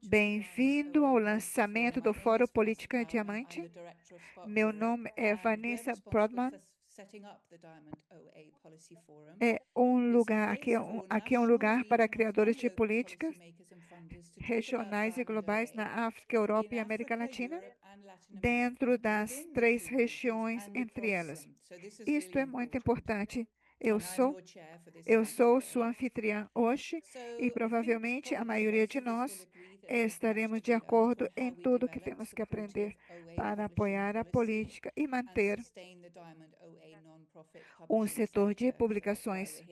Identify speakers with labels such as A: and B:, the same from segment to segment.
A: Bem-vindo ao lançamento do Fórum Política Diamante. Meu nome é Vanessa Brodman. É um lugar, aqui é um lugar para criadores de políticas regionais e globais na África, Europa e América Latina, dentro das 3 regiões entre elas. Isto é muito importante. Eu sou Eu sou sua anfitriã hoje e provavelmente a maioria de nós estaremos de acordo em tudo que temos que aprender para apoiar a política e manter um setor de publicações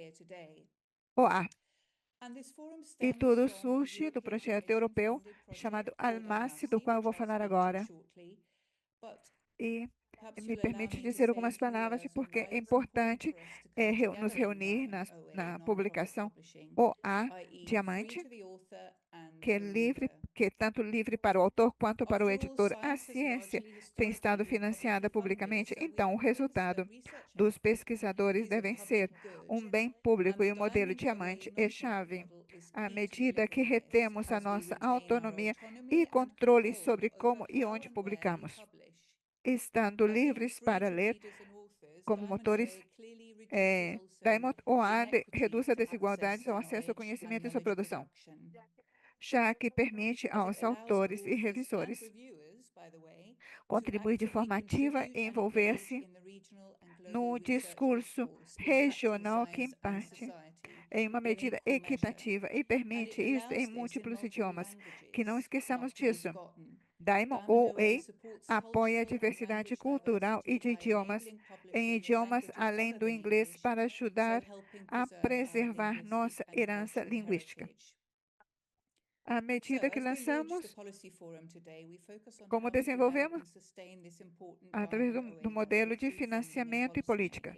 A: OA. E tudo surge do projeto europeu chamado Almasi, do qual eu vou falar agora. E me permite dizer algumas palavras, porque é importante nos reunir na publicação OA Diamante, que é livre, que é tanto livre para o autor quanto para o editor. A ciência tem estado financiada publicamente, então o resultado dos pesquisadores devem ser um bem público e o modelo diamante é chave. À medida que retemos a nossa autonomia e controle sobre como e onde publicamos, estando livres para ler como motores, Diamond OA reduz a desigualdade ao acesso ao conhecimento e sua produção, já que permite aos autores e revisores contribuir de forma ativa e envolver-se no discurso regional que imparte em uma medida equitativa e permite isso em múltiplos idiomas. Que não esqueçamos disso. Diamond OA apoia a diversidade cultural e de idiomas em idiomas além do inglês para ajudar a preservar nossa herança linguística. À medida que lançamos, como desenvolvemos através do modelo de financiamento e política.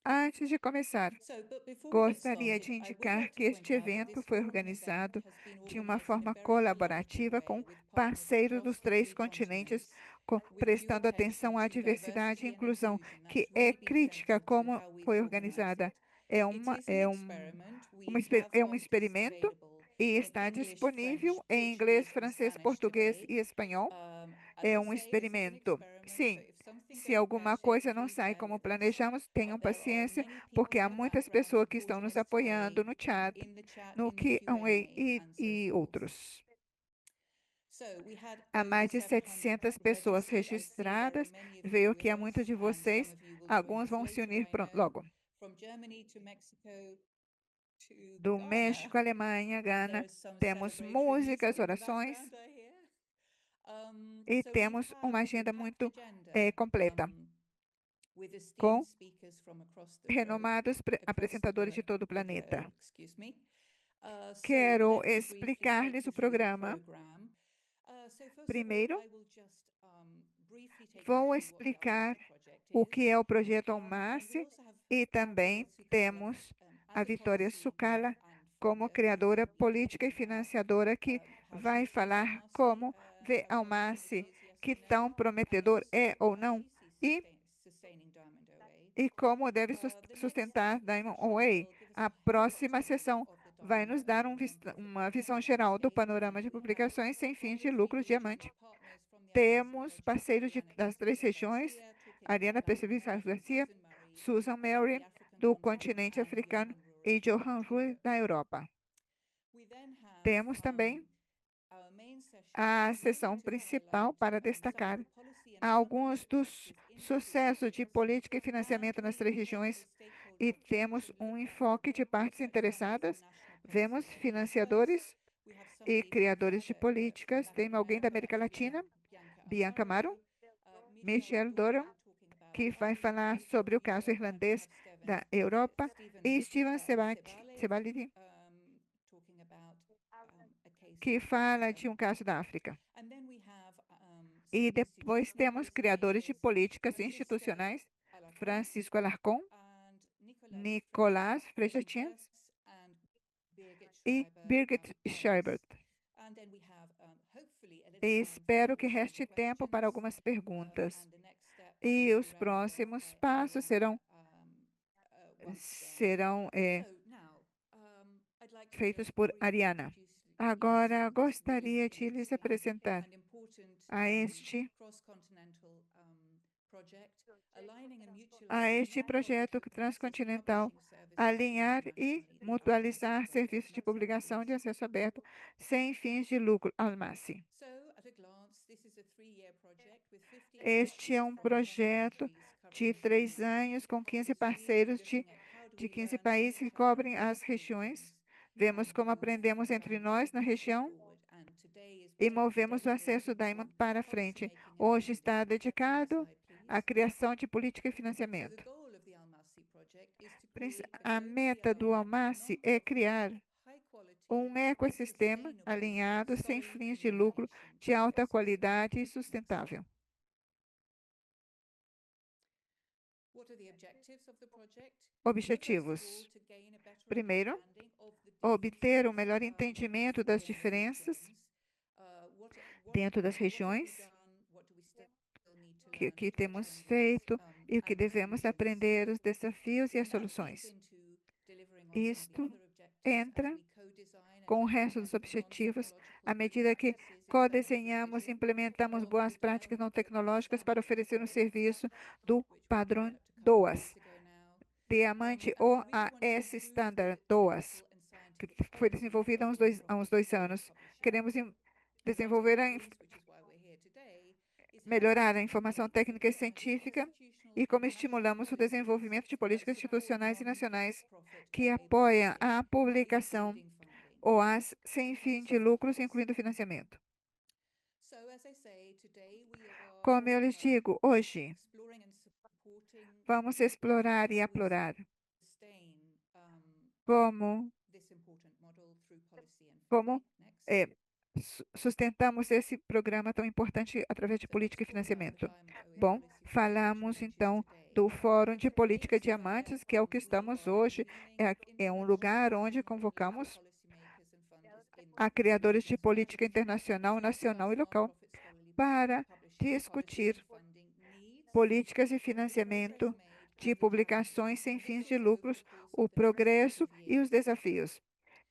A: Antes de começar, gostaria de indicar que este evento foi organizado de uma forma colaborativa com parceiros dos 3 continentes, prestando atenção à diversidade e inclusão, que é crítica como foi organizada. É um experimento e está disponível em inglês, francês, português e espanhol. É um experimento. Sim, se alguma coisa não sai como planejamos, tenham paciência, porque há muitas pessoas que estão nos apoiando no chat, no Q&A e outros. Há mais de 700 pessoas registradas. Veio que há muitos de vocês. Alguns vão se unir logo. Do México, Alemanha, Gana, temos músicas, orações e temos uma agenda muito completa, com renomados apresentadores de todo o planeta. Quero explicar-lhes o programa. Primeiro, vou explicar o que é o projeto Almasi e também temos a Vitória Sucala como criadora política e financiadora, que vai falar como vê Almasi, que tão prometedor é ou não, e como deve sustentar Diamond OA. A próxima sessão vai nos dar uma visão geral do panorama de publicações sem fins de lucro diamante. Temos parceiros das 3 regiões: Ariana Pessovis Garcia, Susan Mary, do continente africano, e Johan Rui, da Europa. Temos também a sessão principal para destacar alguns dos sucessos de política e financiamento nas 3 regiões, e temos um enfoque de partes interessadas. Vemos financiadores e criadores de políticas. Tem alguém da América Latina, Bianca Amaro, Michelle Doran, que vai falar sobre o caso irlandês da Europa, e Steven Sebaldini, que fala de um caso da África. E depois temos criadores de políticas institucionais: Francisco Alarcón, Nicolás Freixas e Birgit Scheibert. E espero que reste tempo para algumas perguntas. E os próximos passos serão feitos por Ariana. Agora, gostaria de lhes apresentar a este, a este projeto transcontinental, alinhar e mutualizar serviços de publicação de acesso aberto sem fins de lucro, ALMACI. Este é um projeto de 3 anos com 15 parceiros de 15 países que cobrem as regiões. Vemos como aprendemos entre nós na região e movemos o acesso Diamond para frente. Hoje está dedicado à criação de política e financiamento. A meta do ALMACI é criar um ecossistema alinhado, sem fins de lucro, de alta qualidade e sustentável. Objetivos: primeiro, obter o melhor entendimento das diferenças dentro das regiões, que temos feito e o que devemos aprender, os desafios e as soluções. Isto entra com o resto dos objetivos, à medida que co-desenhamos e implementamos boas práticas não tecnológicas para oferecer um serviço do padrão DOAS, Diamante OAS Standard DOAS, que foi desenvolvido há uns 2 anos. Queremos desenvolver melhorar a informação técnica e científica e como estimulamos o desenvolvimento de políticas institucionais e nacionais que apoiam a publicação OAS sem fim de lucros, incluindo financiamento. Como eu lhes digo, hoje vamos explorar e aplorar como sustentamos esse programa tão importante através de política e financiamento. Bom, falamos então do Fórum de Política Diamantes, que é o que estamos hoje. É um lugar onde convocamos a criadores de política internacional, nacional e local para discutir políticas e financiamento de publicações sem fins de lucros, o progresso e os desafios.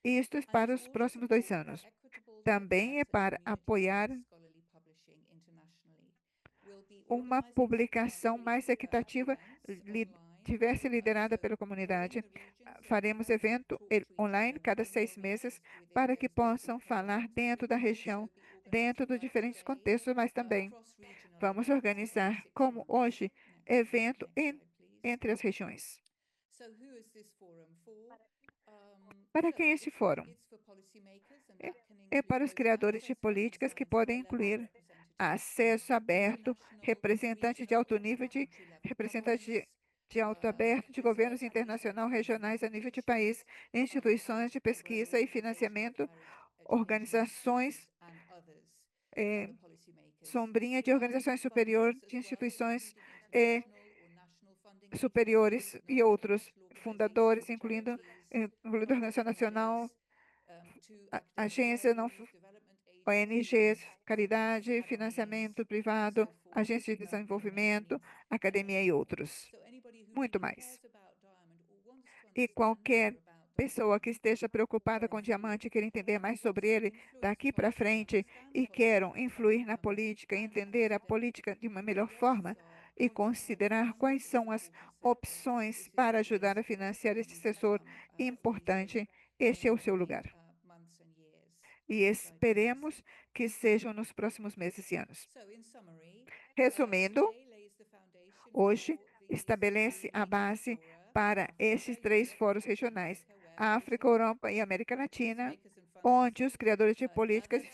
A: Isto é para os próximos 2 anos. Também é para apoiar uma publicação mais equitativa, diversa e liderada pela comunidade. Faremos evento online cada 6 meses para que possam falar dentro da região, dentro dos diferentes contextos, mas também vamos organizar, como hoje, evento entre as regiões. Para quem é este fórum? É para os criadores de políticas que podem incluir acesso aberto, representante de alto nível, representante de alto aberto de governos internacional, regionais a nível de país, instituições de pesquisa e financiamento, organizações sombrinha de organizações superiores, de instituições superiores e outros fundadores, incluindo Organização Nacional, agência não, ONGs, caridade, financiamento privado, agências de desenvolvimento, academia e outros. Muito mais. E qualquer pessoa que esteja preocupada com diamante, queira entender mais sobre ele daqui para frente e queiram influir na política, entender a política de uma melhor forma e considerar quais são as opções para ajudar a financiar este setor importante, este é o seu lugar. E esperemos que sejam nos próximos meses e anos. Resumindo, hoje estabelece a base para esses 3 fóruns regionais, África, Europa e América Latina, onde os criadores de políticas e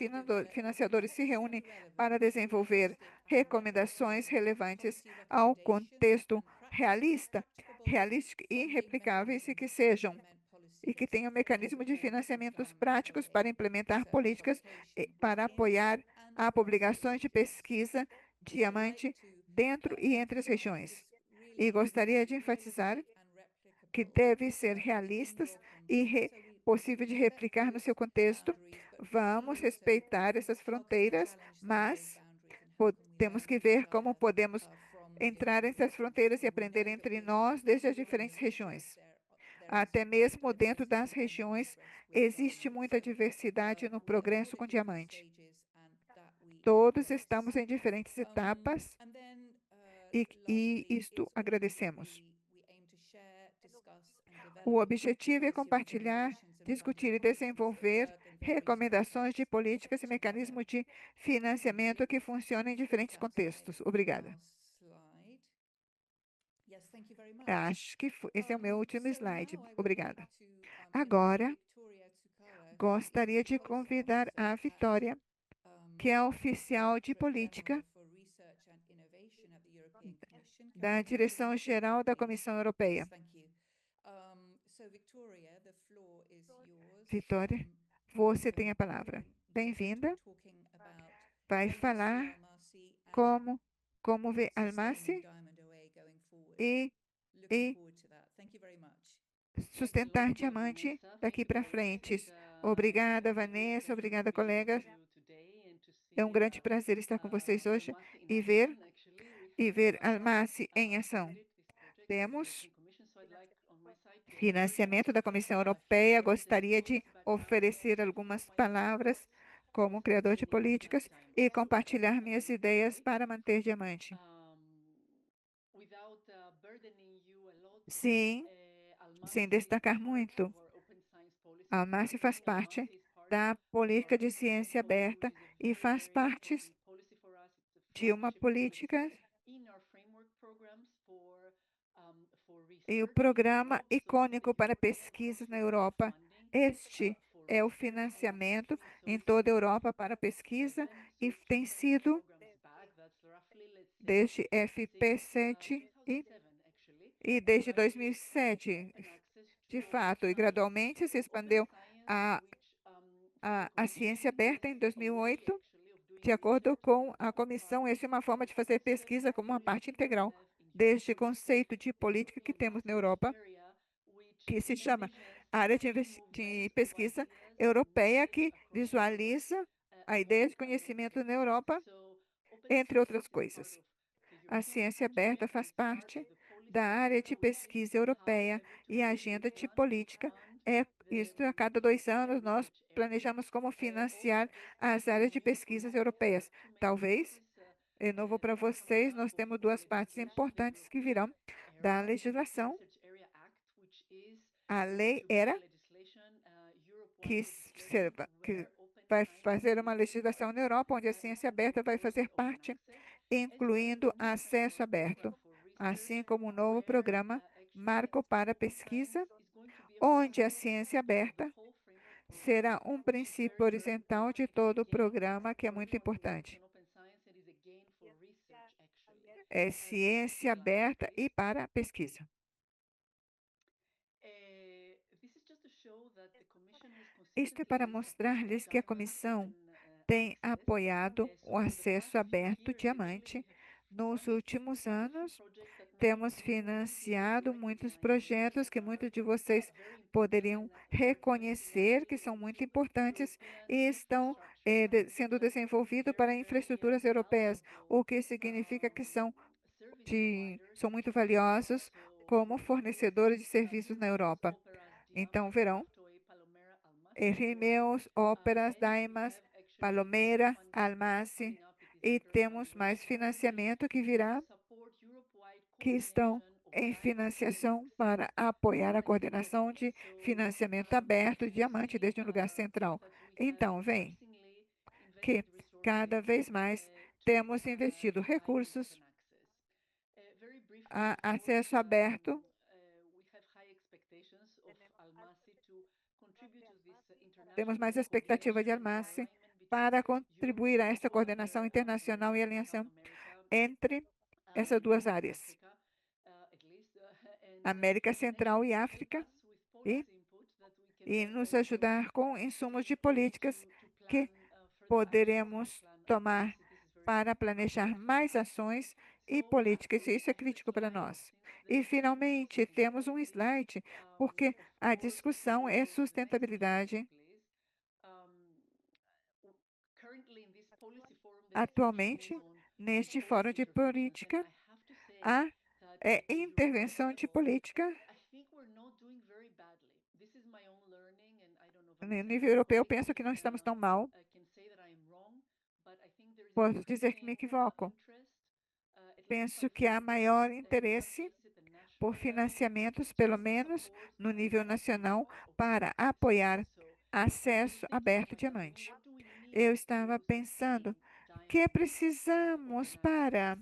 A: financiadores se reúnem para desenvolver recomendações relevantes ao contexto realístico e replicáveis e que tenham mecanismos de financiamentos práticos para implementar políticas para apoiar a publicações de pesquisa diamante dentro e entre as regiões. E gostaria de enfatizar que devem ser realistas e possível de replicar no seu contexto. Vamos respeitar essas fronteiras, mas temos que ver como podemos entrar nessas fronteiras e aprender entre nós desde as diferentes regiões. Até mesmo dentro das regiões, existe muita diversidade no progresso com diamante. Todos estamos em diferentes etapas e isto agradecemos. O objetivo é compartilhar, discutir e desenvolver recomendações de políticas e mecanismos de financiamento que funcionam em diferentes contextos. Obrigada. Acho que esse é o meu último slide. Obrigada. Agora, gostaria de convidar a Vitória, que é oficial de política da Direção-Geral da Comissão Europeia. Vitória, você tem a palavra. Bem-vinda. Vai falar como ver Almasi e sustentar diamante daqui para frente. Obrigada, Vanessa. Obrigada, colegas. É um grande prazer estar com vocês hoje e ver Almasi em ação. Temos financiamento da Comissão Europeia. Gostaria de oferecer algumas palavras como criador de políticas e compartilhar minhas ideias para manter diamante. Sim, sem destacar muito. A Almasi faz parte da política de ciência aberta e faz parte de uma política e o programa icônico para pesquisas na Europa. Este é o financiamento em toda a Europa para pesquisa e tem sido desde FP7 e desde 2007, de fato, e gradualmente se expandeu a, a ciência aberta em 2008. De acordo com a comissão, essa é uma forma de fazer pesquisa como uma parte integral deste conceito de política que temos na Europa, que se chama Área de Pesquisa Europeia, que visualiza a ideia de conhecimento na Europa, entre outras coisas. A ciência aberta faz parte da área de pesquisa europeia e a agenda de política é isto. A cada 2 anos, nós planejamos como financiar as áreas de pesquisas europeias. Talvez, de novo para vocês, nós temos duas partes importantes que virão da legislação. A lei era que vai fazer uma legislação na Europa, onde a ciência aberta vai fazer parte, incluindo acesso aberto, assim como o novo programa Marco para Pesquisa, onde a ciência aberta será um princípio horizontal de todo o programa, que é muito importante. É ciência aberta e para pesquisa. Isto é para mostrar-lhes que a comissão tem apoiado o acesso aberto diamante. Nos últimos anos, temos financiado muitos projetos que muitos de vocês poderiam reconhecer que são muito importantes e estão sendo desenvolvidos para infraestruturas europeias, o que significa que são muito valiosos como fornecedores de serviços na Europa. Então, verão, Rimeus, Óperas, Daimas, Palomera, Almasi, e temos mais financiamento que virá, que estão em financiação para apoiar a coordenação de financiamento aberto, diamante, desde um lugar central. Então, vem que cada vez mais temos investido recursos a acesso aberto. Temos mais expectativa de Almasi para contribuir a esta coordenação internacional e alinhação entre essas duas áreas, América Central e África, e nos ajudar com insumos de políticas que poderemos tomar para planejar mais ações e políticas. Isso é crítico para nós. E, finalmente, temos um slide, porque a discussão é sustentabilidade. Atualmente, neste fórum de política, há intervenção de política. No nível europeu, penso que não estamos tão mal. Posso dizer que me equivoco. Penso que há maior interesse por financiamentos, pelo menos no nível nacional, para apoiar acesso aberto diamante. Eu estava pensando que precisamos para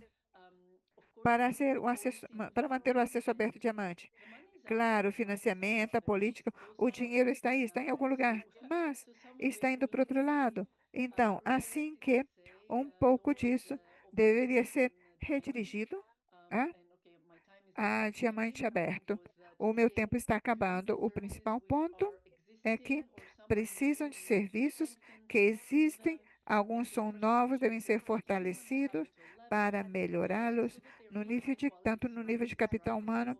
A: manter o acesso aberto diamante. Claro, o financiamento, a política, o dinheiro está aí, está em algum lugar, mas está indo para outro lado. Então, assim que um pouco disso deveria ser redirigido a diamante aberto. O meu tempo está acabando. O principal ponto é que precisam de serviços que existem, alguns são novos, devem ser fortalecidos para melhorá-los tanto no nível de capital humano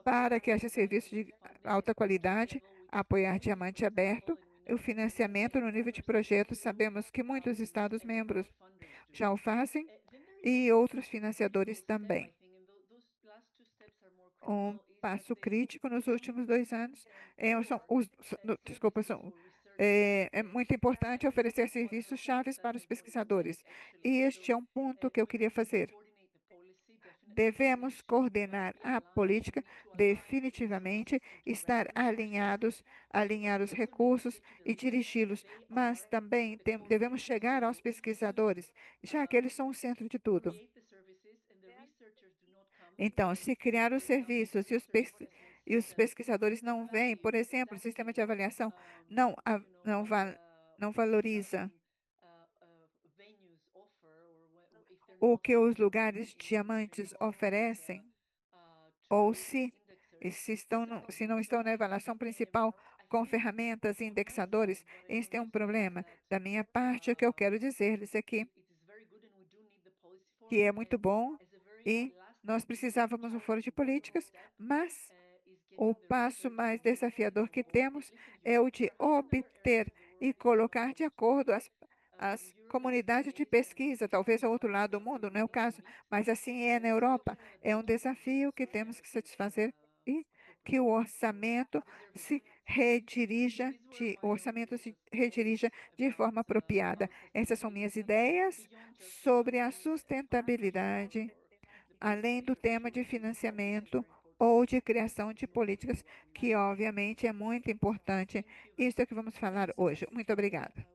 A: para que haja serviços de alta qualidade, apoiar diamante aberto, e o financiamento no nível de projetos. Sabemos que muitos Estados-membros já o fazem e outros financiadores também. Um passo crítico nos últimos 2 anos desculpa, é muito importante oferecer serviços chaves para os pesquisadores. E este é um ponto que eu queria fazer. Devemos coordenar a política, definitivamente, estar alinhar os recursos e dirigi-los, mas também devemos chegar aos pesquisadores, já que eles são o centro de tudo. Então, se criar os serviços e os pesquisadores não vêm, por exemplo, o sistema de avaliação não valoriza o que os lugares diamantes oferecem, ou se não estão na avaliação principal com ferramentas e indexadores, este é um problema. Da minha parte, o que eu quero dizer-lhes aqui que é muito bom e nós precisávamos um foro de políticas, mas o passo mais desafiador que temos é o de obter e colocar de acordo as comunidades de pesquisa, talvez ao outro lado do mundo, não é o caso, mas assim é na Europa. É um desafio que temos que satisfazer e que o orçamento se redirija de forma apropriada. Essas são minhas ideias sobre a sustentabilidade, além do tema de financiamento ou de criação de políticas, que obviamente é muito importante. Isso é o que vamos falar hoje. Muito obrigada.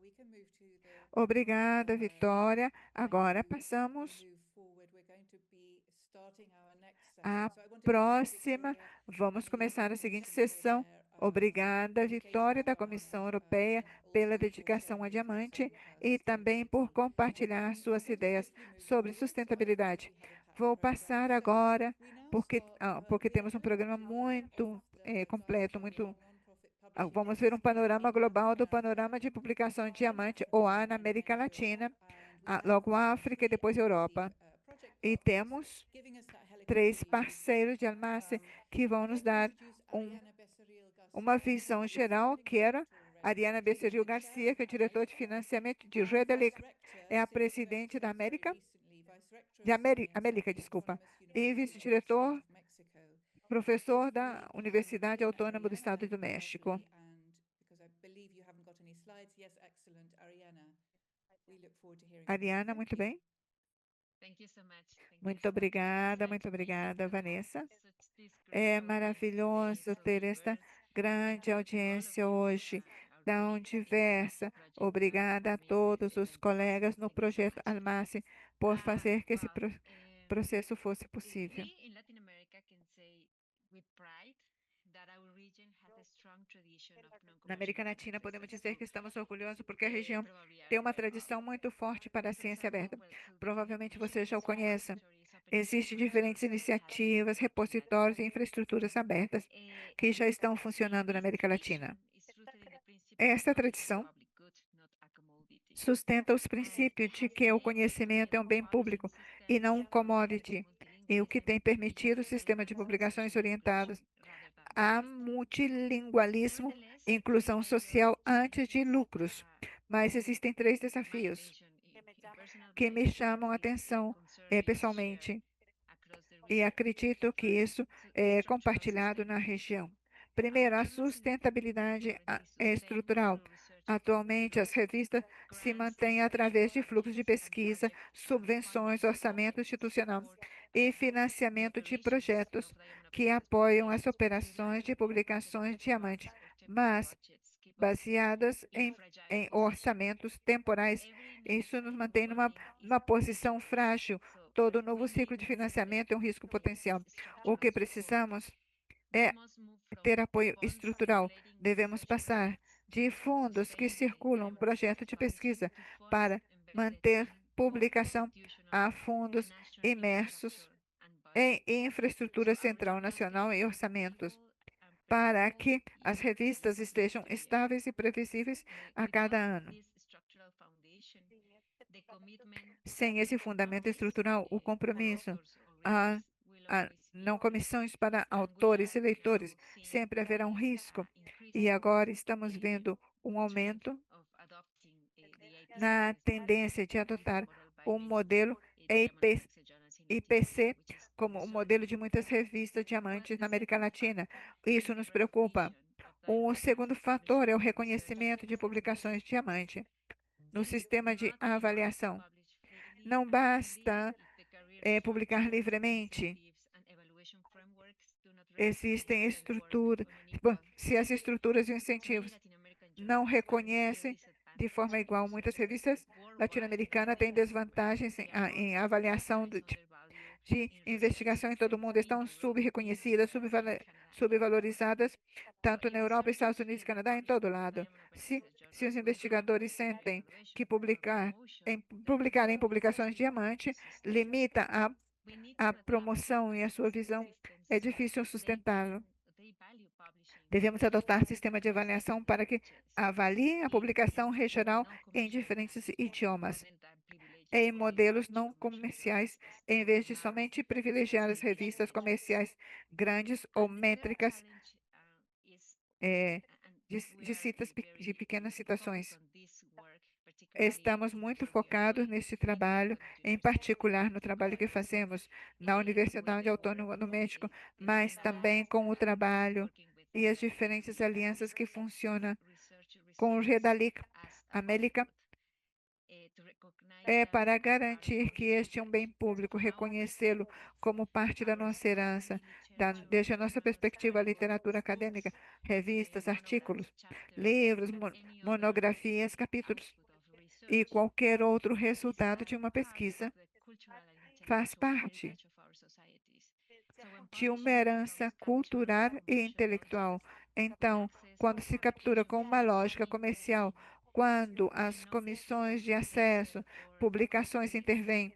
A: Obrigada, Vitória. Agora passamos à próxima. Vamos começar a seguinte sessão. Obrigada, Vitória, da Comissão Europeia, pela dedicação a diamante e também por compartilhar suas ideias sobre sustentabilidade. Vou passar agora, porque temos um programa muito completo, vamos ver um panorama global do panorama de publicação de diamante OA na América Latina, logo África e depois Europa. E temos 3 parceiros de Almace que vão nos dar uma visão geral, que era Ariana Becerril Garcia, que é diretor de financiamento de Redelic, é a presidente da América, desculpa, e vice-diretor, professor da Universidade Autônoma do Estado do México. Ariana, muito bem. Muito obrigada, Vanessa. É maravilhoso ter esta grande audiência hoje, tão diversa. Obrigada a todos os colegas no projeto Almace por fazer que esse processo fosse possível. Na América Latina, podemos dizer que estamos orgulhosos porque a região tem uma tradição muito forte para a ciência aberta. Provavelmente você já o conhece. Existem diferentes iniciativas, repositórios e infraestruturas abertas que já estão funcionando na América Latina. Esta tradição sustenta os princípios de que o conhecimento é um bem público e não um commodity, e o que tem permitido o sistema de publicações orientadas a multilingualismo e inclusão social antes de lucros. Mas existem 3 desafios que me chamam a atenção pessoalmente, e acredito que isso é compartilhado na região. Primeiro, a sustentabilidade estrutural. Atualmente, as revistas se mantêm através de fluxos de pesquisa, subvenções, orçamento institucional e financiamento de projetos que apoiam as operações de publicações diamante, mas baseadas em orçamentos temporais. Isso nos mantém numa posição frágil. Todo novo ciclo de financiamento é um risco potencial. O que precisamos é ter apoio estrutural. Devemos passar de fundos que circulam projeto de pesquisa para manter publicação a fundos imersos em infraestrutura central nacional e orçamentos, para que as revistas estejam estáveis e previsíveis a cada ano. Sem esse fundamento estrutural, o compromisso, a não comissões para autores e leitores, sempre haverá um risco. E agora estamos vendo um aumento na tendência de adotar o modelo IPC como o modelo de muitas revistas diamantes na América Latina. Isso nos preocupa. O segundo fator é o reconhecimento de publicações diamante no sistema de avaliação. Não basta publicar livremente. Existem estruturas. Bom, se as estruturas e incentivos não reconhecem de forma igual, muitas revistas latino-americanas têm desvantagens em avaliação de investigação em todo o mundo, estão subreconhecidas, subvalorizadas, tanto na Europa, Estados Unidos, Canadá, em todo lado. Se os investigadores sentem que publicar em publicações diamante limita a promoção e a sua visão, é difícil sustentá-lo. Devemos adotar sistema de avaliação para que avalie a publicação regional em diferentes idiomas, em modelos não comerciais, em vez de somente privilegiar as revistas comerciais grandes ou métricas de pequenas citações. Estamos muito focados nesse trabalho, em particular no trabalho que fazemos na Universidade Autônoma do México, mas também com o trabalho e as diferentes alianças que funcionam com o Redalic América, para garantir que este é um bem público, reconhecê-lo como parte da nossa herança, desde a nossa perspectiva, a literatura acadêmica, revistas, artigos, livros, monografias, capítulos e qualquer outro resultado de uma pesquisa faz parte de uma herança cultural e intelectual. Então, quando se captura com uma lógica comercial, quando as comissões de acesso, publicações intervêm,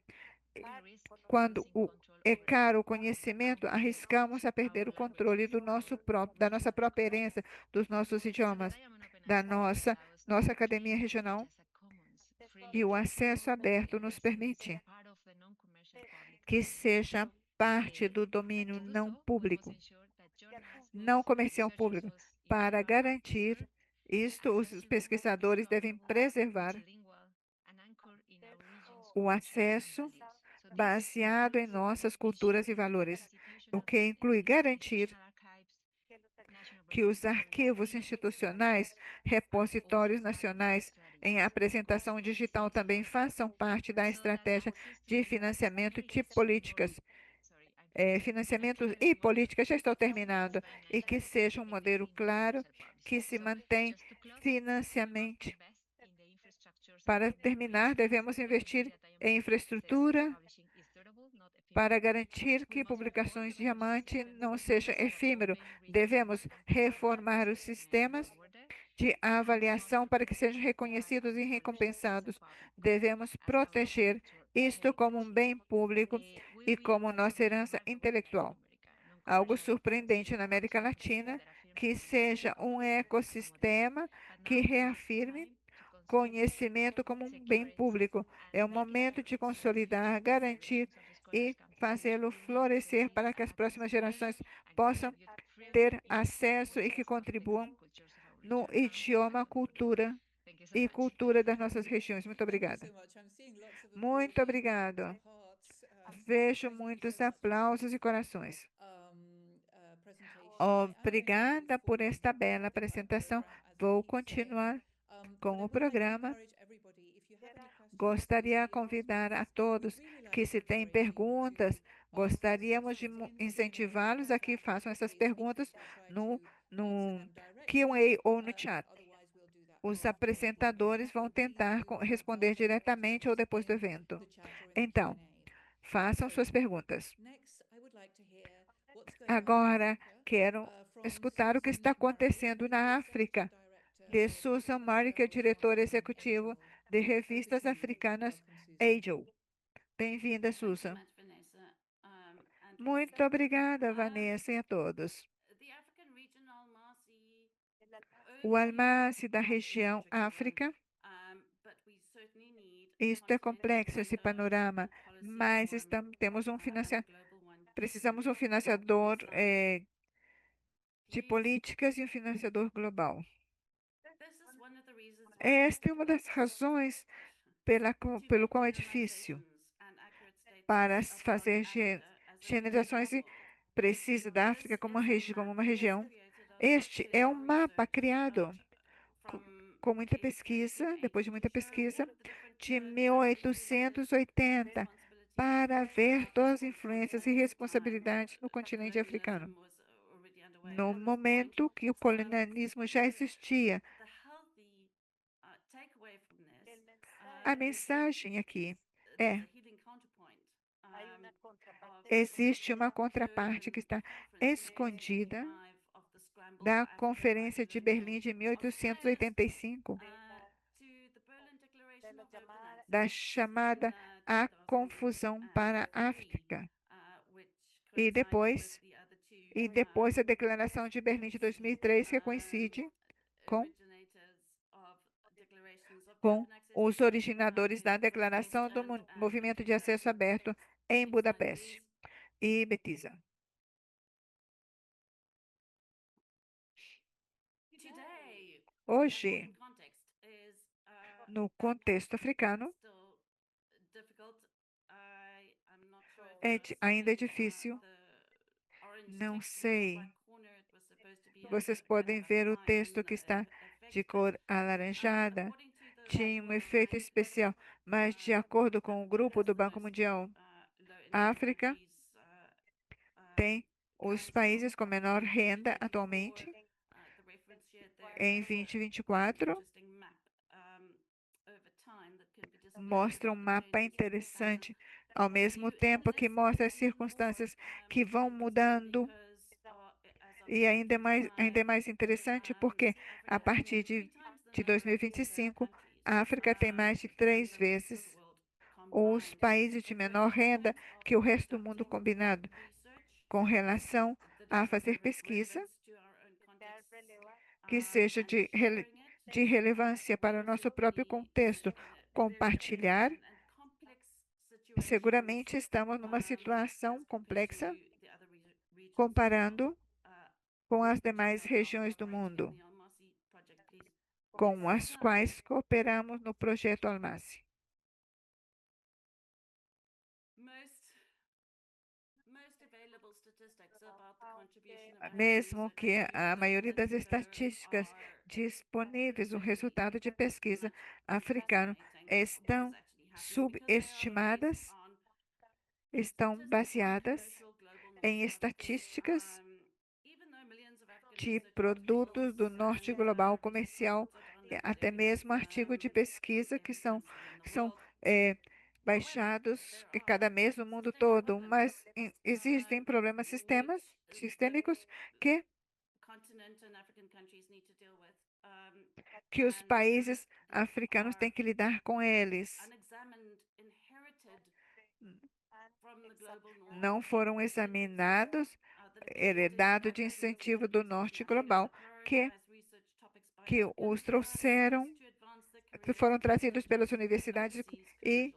A: quando é caro o conhecimento, arriscamos a perder o controle da nossa própria herança, dos nossos idiomas, da nossa academia regional. E o acesso aberto nos permite que seja parte do domínio não público, não comercial público. Para garantir isto, os pesquisadores devem preservar o acesso baseado em nossas culturas e valores, o que inclui garantir que os arquivos institucionais, repositórios nacionais em apresentação digital também façam parte da estratégia de financiamento de políticas. Financiamento e política, já estou terminando, e que seja um modelo claro que se mantém financiamento. Para terminar, devemos investir em infraestrutura para garantir que publicações diamante não sejam efêmero. Devemos reformar os sistemas de avaliação para que sejam reconhecidos e recompensados. Devemos proteger isto como um bem público e como nossa herança intelectual. Algo surpreendente na América Latina, que seja um ecossistema que reafirme conhecimento como um bem público. É o momento de consolidar, garantir e fazê-lo florescer para que as próximas gerações possam ter acesso e que contribuam no idioma, cultura das nossas regiões. Muito obrigada. Muito obrigado. Vejo muitos aplausos e corações. Obrigada por esta bela apresentação. Vou continuar com o programa. Gostaria de convidar a todos que, se têm perguntas, gostaríamos de incentivá-los a que façam essas perguntas no Q&A ou no chat. Os apresentadores vão tentar responder diretamente ou depois do evento. Então, façam suas perguntas. Agora, quero escutar o que está acontecendo na África, de Susan Murray, que é diretora executiva de revistas africanas Angel. Bem-vinda, Susan. Muito obrigada, Vanessa, e a todos. O Almace da região África. Isto é complexo, esse panorama, mas temos um financiador, precisamos um financiador de políticas e um financiador global. Esta é uma das razões pelo qual é difícil para fazer generalizações precisas da África como uma região. Este é um mapa criado com muita pesquisa, depois de muita pesquisa, de 1880, para ver todas as influências e responsabilidades no continente africano. No momento que o colonialismo já existia, a mensagem aqui é: existe uma contraparte que está escondida da Conferência de Berlim de 1885, da chamada A Confusão para a África. E depois a Declaração de Berlim de 2003, que coincide com os originadores da Declaração do Movimento de Acesso Aberto em Budapeste e Betiza. Hoje, no contexto africano, ainda é difícil. Não sei. Vocês podem ver o texto que está de cor alaranjada. Tinha um efeito especial, mas de acordo com o grupo do Banco Mundial, a África tem os países com menor renda atualmente. Em 2024, mostra um mapa interessante, ao mesmo tempo que mostra as circunstâncias que vão mudando. E ainda é mais interessante porque, a partir de 2025, a África tem mais de 3 vezes os países de menor renda que o resto do mundo combinado, com relação a fazer pesquisa que seja de relevância para o nosso próprio contexto, compartilhar. Seguramente estamos numa situação complexa comparando com as demais regiões do mundo, com as quais cooperamos no projeto Almasi. Mesmo que a maioria das estatísticas disponíveis, o resultado de pesquisa africano, estão subestimadas, estão baseadas em estatísticas de produtos do norte global comercial, até mesmo artigos de pesquisa que são baixados cada mês no mundo todo, mas existem problemas sistêmicos que os países africanos têm que lidar com eles. Não foram examinados, heredado de incentivo do norte global, que os trouxeram, que foram trazidos pelas universidades e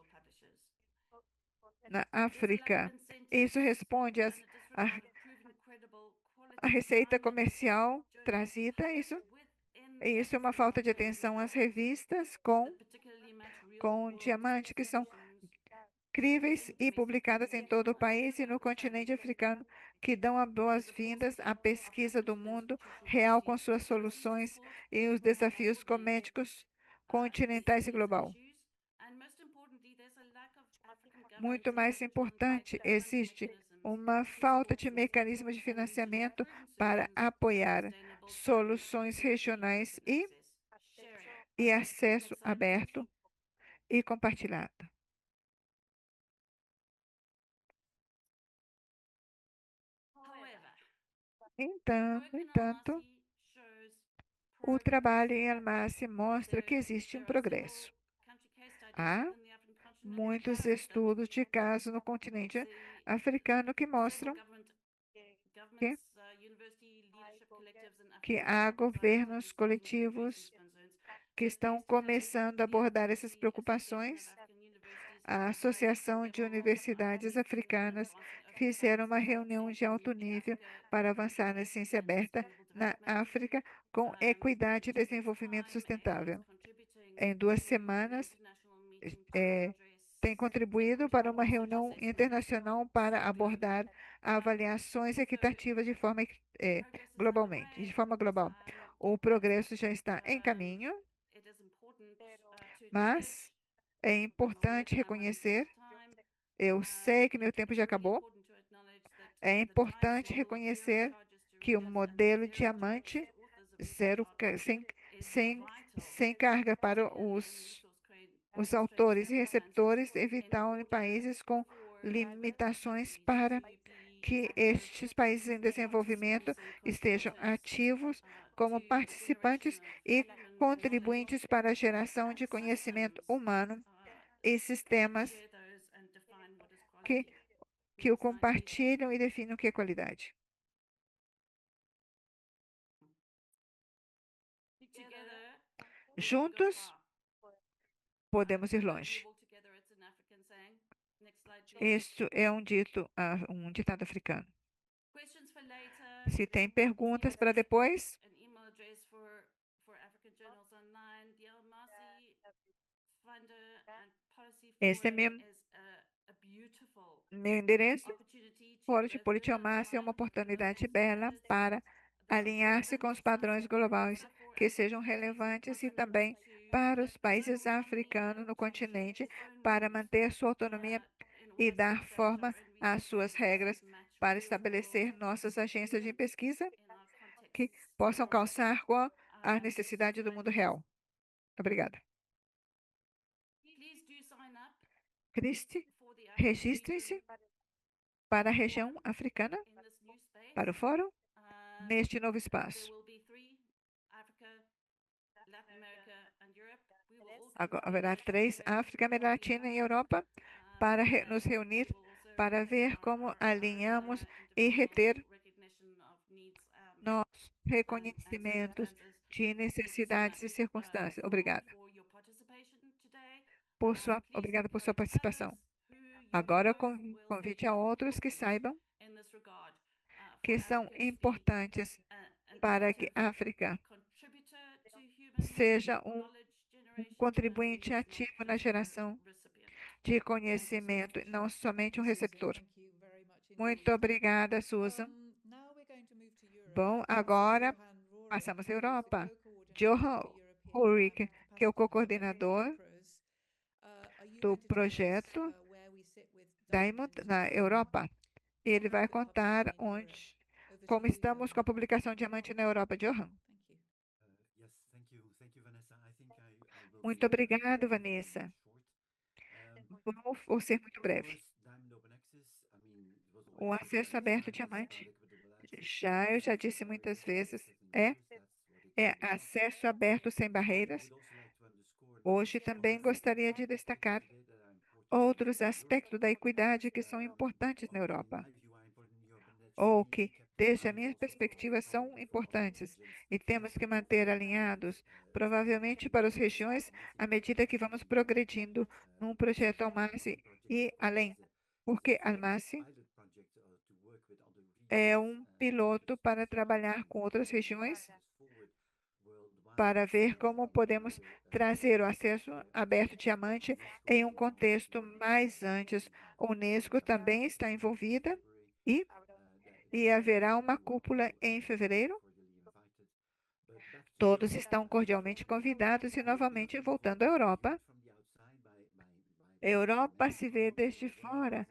A: na África. Isso responde à receita comercial trazida. Isso é uma falta de atenção às revistas com diamante, que incríveis e publicadas em todo o país e no continente africano, que dão as boas-vindas à pesquisa do mundo real com suas soluções e os desafios cométicos continentais e global. Muito mais importante, existe uma falta de mecanismo de financiamento para apoiar soluções regionais e acesso aberto e compartilhado. No entanto, o trabalho em Almaty mostra que existe um progresso. Há muitos estudos de casos no continente africano que mostram que, que há governos coletivos que estão começando a abordar essas preocupações. A Associação de Universidades Africanas fizeram uma reunião de alto nível para avançar na ciência aberta na África com equidade e desenvolvimento sustentável. Em 2 semanas, tem contribuído para uma reunião internacional para abordar avaliações equitativas globalmente, de forma global. O progresso já está em caminho, mas é importante reconhecer, eu sei que meu tempo já acabou, é importante reconhecer que o modelo diamante zero, sem, sem carga para os autores e receptores, evitar em países com limitações para que estes países em desenvolvimento estejam ativos como participantes e contribuintes para a geração de conhecimento humano e sistemas que, que o compartilham e definem o que é qualidade. Juntos, podemos ir longe. Isso é um ditado africano. Se tem perguntas para depois, esse é meu endereço. Fórum de Politeomassa é uma oportunidade bela para alinhar-se com os padrões globais que sejam relevantes e também para os países africanos no continente para manter sua autonomia e dar forma às suas regras para estabelecer nossas agências de pesquisa que possam calçar com a necessidade do mundo real. Obrigada. Cristi, registrem-se para a região africana, para o fórum, neste novo espaço. Agora, haverá 3, África, América Latina e Europa, para nos reunir, para ver como alinhamos e reter nossos reconhecimentos de necessidades e circunstâncias. Obrigada. Obrigada por sua participação. Agora, convite a outros que saibam que são importantes para que a África seja um contribuinte ativo na geração de conhecimento, não somente um receptor. Muito obrigada, Susan. Bom, agora passamos à Europa. Johan Ulrich, que é o co-coordenador do projeto Diamond na Europa. Ele vai contar como estamos com a publicação Diamante na Europa. Johan. Muito obrigado, Vanessa. Vou ser muito breve. O acesso aberto diamante, eu já disse muitas vezes, é acesso aberto sem barreiras. Hoje também gostaria de destacar outros aspectos da equidade que são importantes na Europa, ou que, desde a minha perspectiva, são importantes e temos que manter alinhados, provavelmente para as regiões, à medida que vamos progredindo num projeto Almasi e além, porque Almasi é um piloto para trabalhar com outras regiões para ver como podemos trazer o acesso aberto diamante em um contexto mais antes. A Unesco também está envolvida e, e haverá uma cúpula em fevereiro. Todos estão cordialmente convidados e novamente voltando à Europa. A Europa se vê desde fora,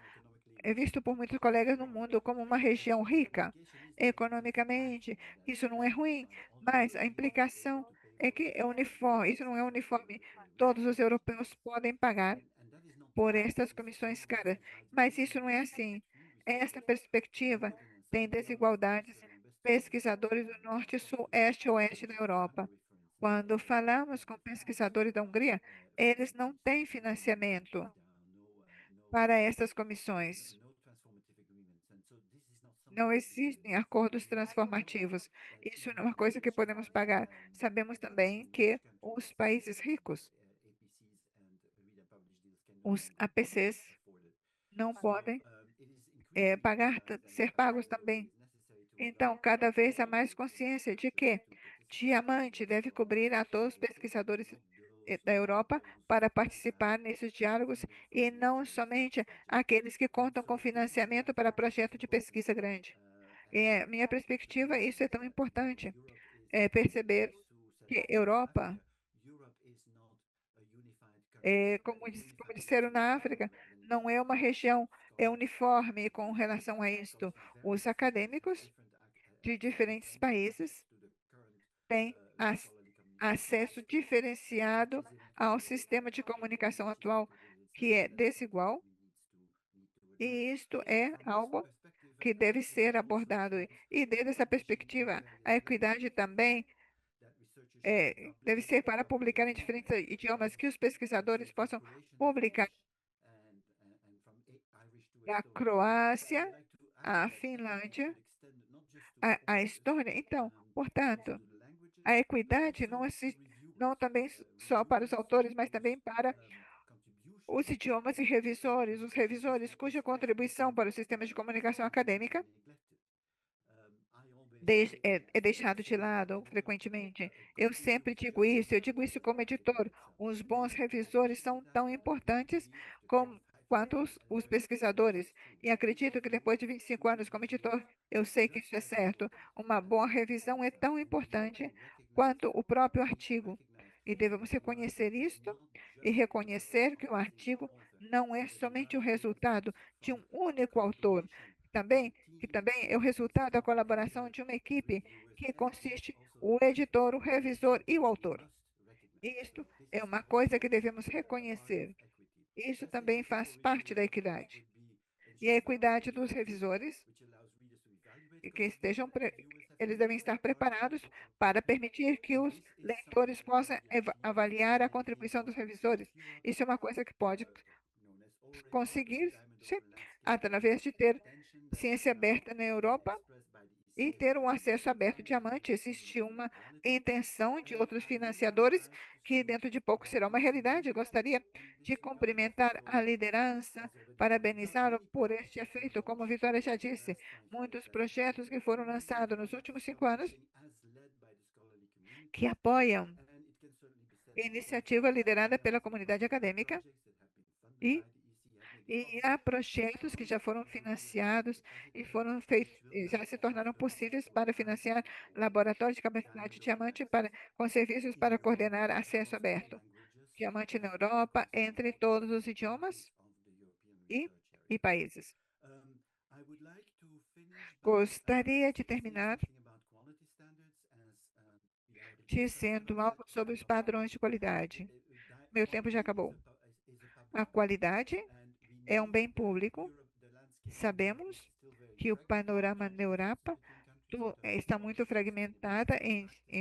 A: é visto por muitos colegas no mundo como uma região rica economicamente. Isso não é ruim, mas a implicação é que é uniforme. Isso não é uniforme. Todos os europeus podem pagar por estas comissões caras, mas isso não é assim. Esta perspectiva tem desigualdades. Pesquisadores do norte, sul, este e oeste da Europa. Quando falamos com pesquisadores da Hungria, eles não têm financiamento para essas comissões. Não existem acordos transformativos. Isso não é uma coisa que podemos pagar. Sabemos também que os países ricos, os APCs, não podem pagar, ser pagos também. Então, cada vez há mais consciência de que Diamante deve cobrir a todos os pesquisadores da Europa para participar nesses diálogos e não somente aqueles que contam com financiamento para projeto de pesquisa grande. Minha perspectiva, isso é tão importante, é perceber que Europa, como disseram na África, não é uma região uniforme com relação a isto. Os acadêmicos de diferentes países têm acesso diferenciado ao sistema de comunicação atual, que é desigual, e isto é algo que deve ser abordado. E desde essa perspectiva, a equidade também deve ser para publicar em diferentes idiomas, que os pesquisadores possam publicar da Croácia, a Finlândia, a Estônia. Então, portanto, a equidade não existe, não também só para os autores, mas também para os idiomas e revisores, os revisores cuja contribuição para o sistema de comunicação acadêmica é deixado de lado frequentemente. Eu sempre digo isso, eu digo isso como editor. Os bons revisores são tão importantes quanto os pesquisadores. E acredito que depois de 25 anos como editor, eu sei que isso é certo. Uma boa revisão é tão importante quanto o próprio artigo. E devemos reconhecer isto e reconhecer que o artigo não é somente o resultado de um único autor. Também que também é o resultado da colaboração de uma equipe que consiste o editor, o revisor e o autor. Isto é uma coisa que devemos reconhecer. Isso também faz parte da equidade. E a equidade dos revisores, e que eles devem estar preparados para permitir que os leitores possam avaliar a contribuição dos revisores. Isso é uma coisa que pode conseguir, sim, através de ter ciência aberta na Europa e ter um acesso aberto diamante. Existe uma intenção de outros financiadores que dentro de pouco será uma realidade. Eu gostaria de cumprimentar a liderança, parabenizá-lo por este efeito. Como a Vitória já disse, muitos projetos que foram lançados nos últimos 5 anos que apoiam a iniciativa liderada pela comunidade acadêmica e há projetos que já foram financiados e foram feitos, e já se tornaram possíveis para financiar laboratórios de capacidade de diamante com serviços para coordenar acesso aberto. Diamante na Europa, entre todos os idiomas e, e países. Gostaria de terminar dizendo algo sobre os padrões de qualidade. Meu tempo já acabou. A qualidade é um bem público. Sabemos que o panorama na Europa está muito fragmentada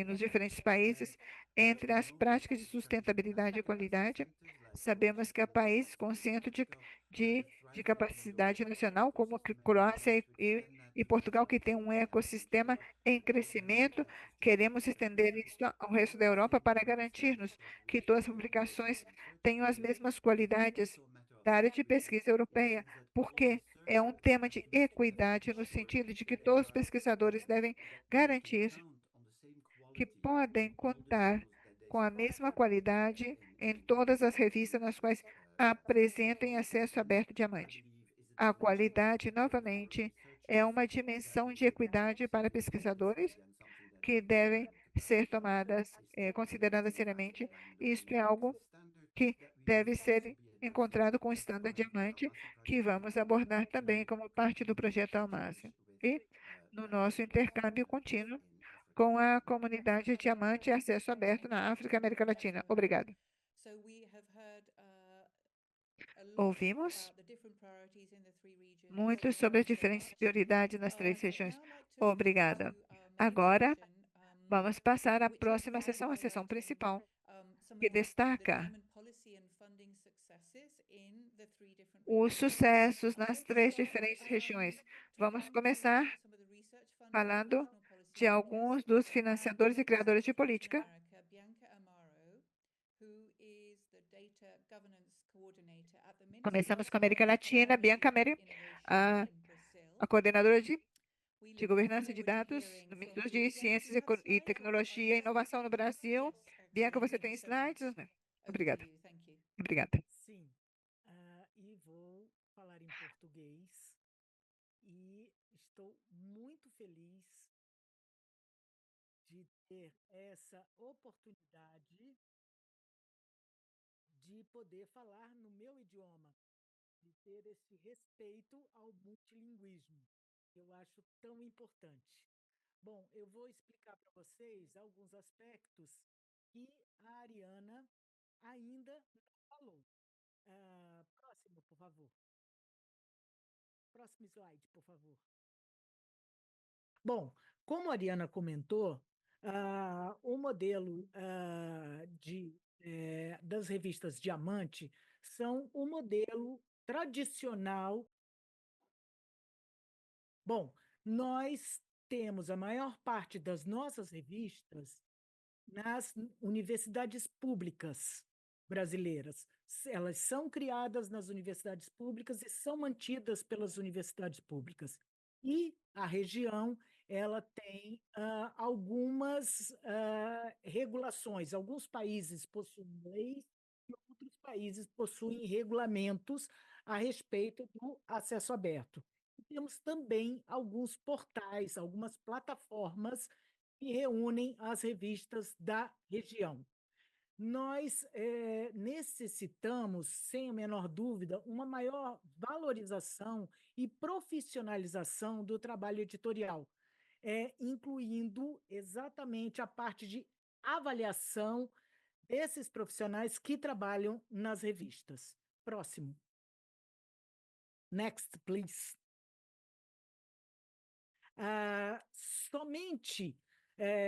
A: nos diferentes países entre as práticas de sustentabilidade e qualidade. Sabemos que há países com centro de, de capacidade nacional, como a Croácia e Portugal, que tem um ecossistema em crescimento. Queremos estender isso ao resto da Europa para garantirmos que todas as publicações tenham as mesmas qualidades da área de pesquisa europeia, porque é um tema de equidade no sentido de que todos os pesquisadores devem garantir que podem contar com a mesma qualidade em todas as revistas nas quais apresentem acesso aberto diamante. A qualidade, novamente, é uma dimensão de equidade para pesquisadores que devem ser consideradas seriamente. Isto é algo que deve ser encontrado com o Standard Diamante, que vamos abordar também como parte do projeto Almácia. E no nosso intercâmbio contínuo com a comunidade Diamante e Acesso Aberto na África e América Latina. Obrigada. Ouvimos muito sobre as diferentes prioridades nas 3 regiões. Obrigada. Agora, vamos passar à próxima sessão, a sessão principal, que destaca os sucessos nas 3 diferentes regiões. Vamos começar falando de alguns dos financiadores e criadores de política. Começamos com a América Latina, Bianca Meri, a coordenadora de governança de dados no Ministério de Ciências e Tecnologia e Inovação no Brasil. Bianca, você tem slides? Obrigada. Obrigada.
B: Sim, e vou falar em português e estou muito feliz de ter essa oportunidade de poder falar no meu idioma, de ter esse respeito ao multilinguismo, que eu acho tão importante. Bom, eu vou explicar para vocês alguns aspectos que a Ariana ainda não falou. Próximo, por favor. Próximo slide, por favor. Bom, como a Ariana comentou, o modelo das revistas Diamante são o modelo tradicional. Bom, nós temos a maior parte das nossas revistas nas universidades públicas brasileiras. Elas são criadas nas universidades públicas e são mantidas pelas universidades públicas. E a região, ela tem algumas regulações. Alguns países possuem leis e outros países possuem regulamentos a respeito do acesso aberto. E temos também alguns portais, algumas plataformas que reúnem as revistas da região. Nós necessitamos, sem a menor dúvida, uma maior valorização e profissionalização do trabalho editorial, incluindo exatamente a parte de avaliação desses profissionais que trabalham nas revistas. Próximo. Next, please. Somente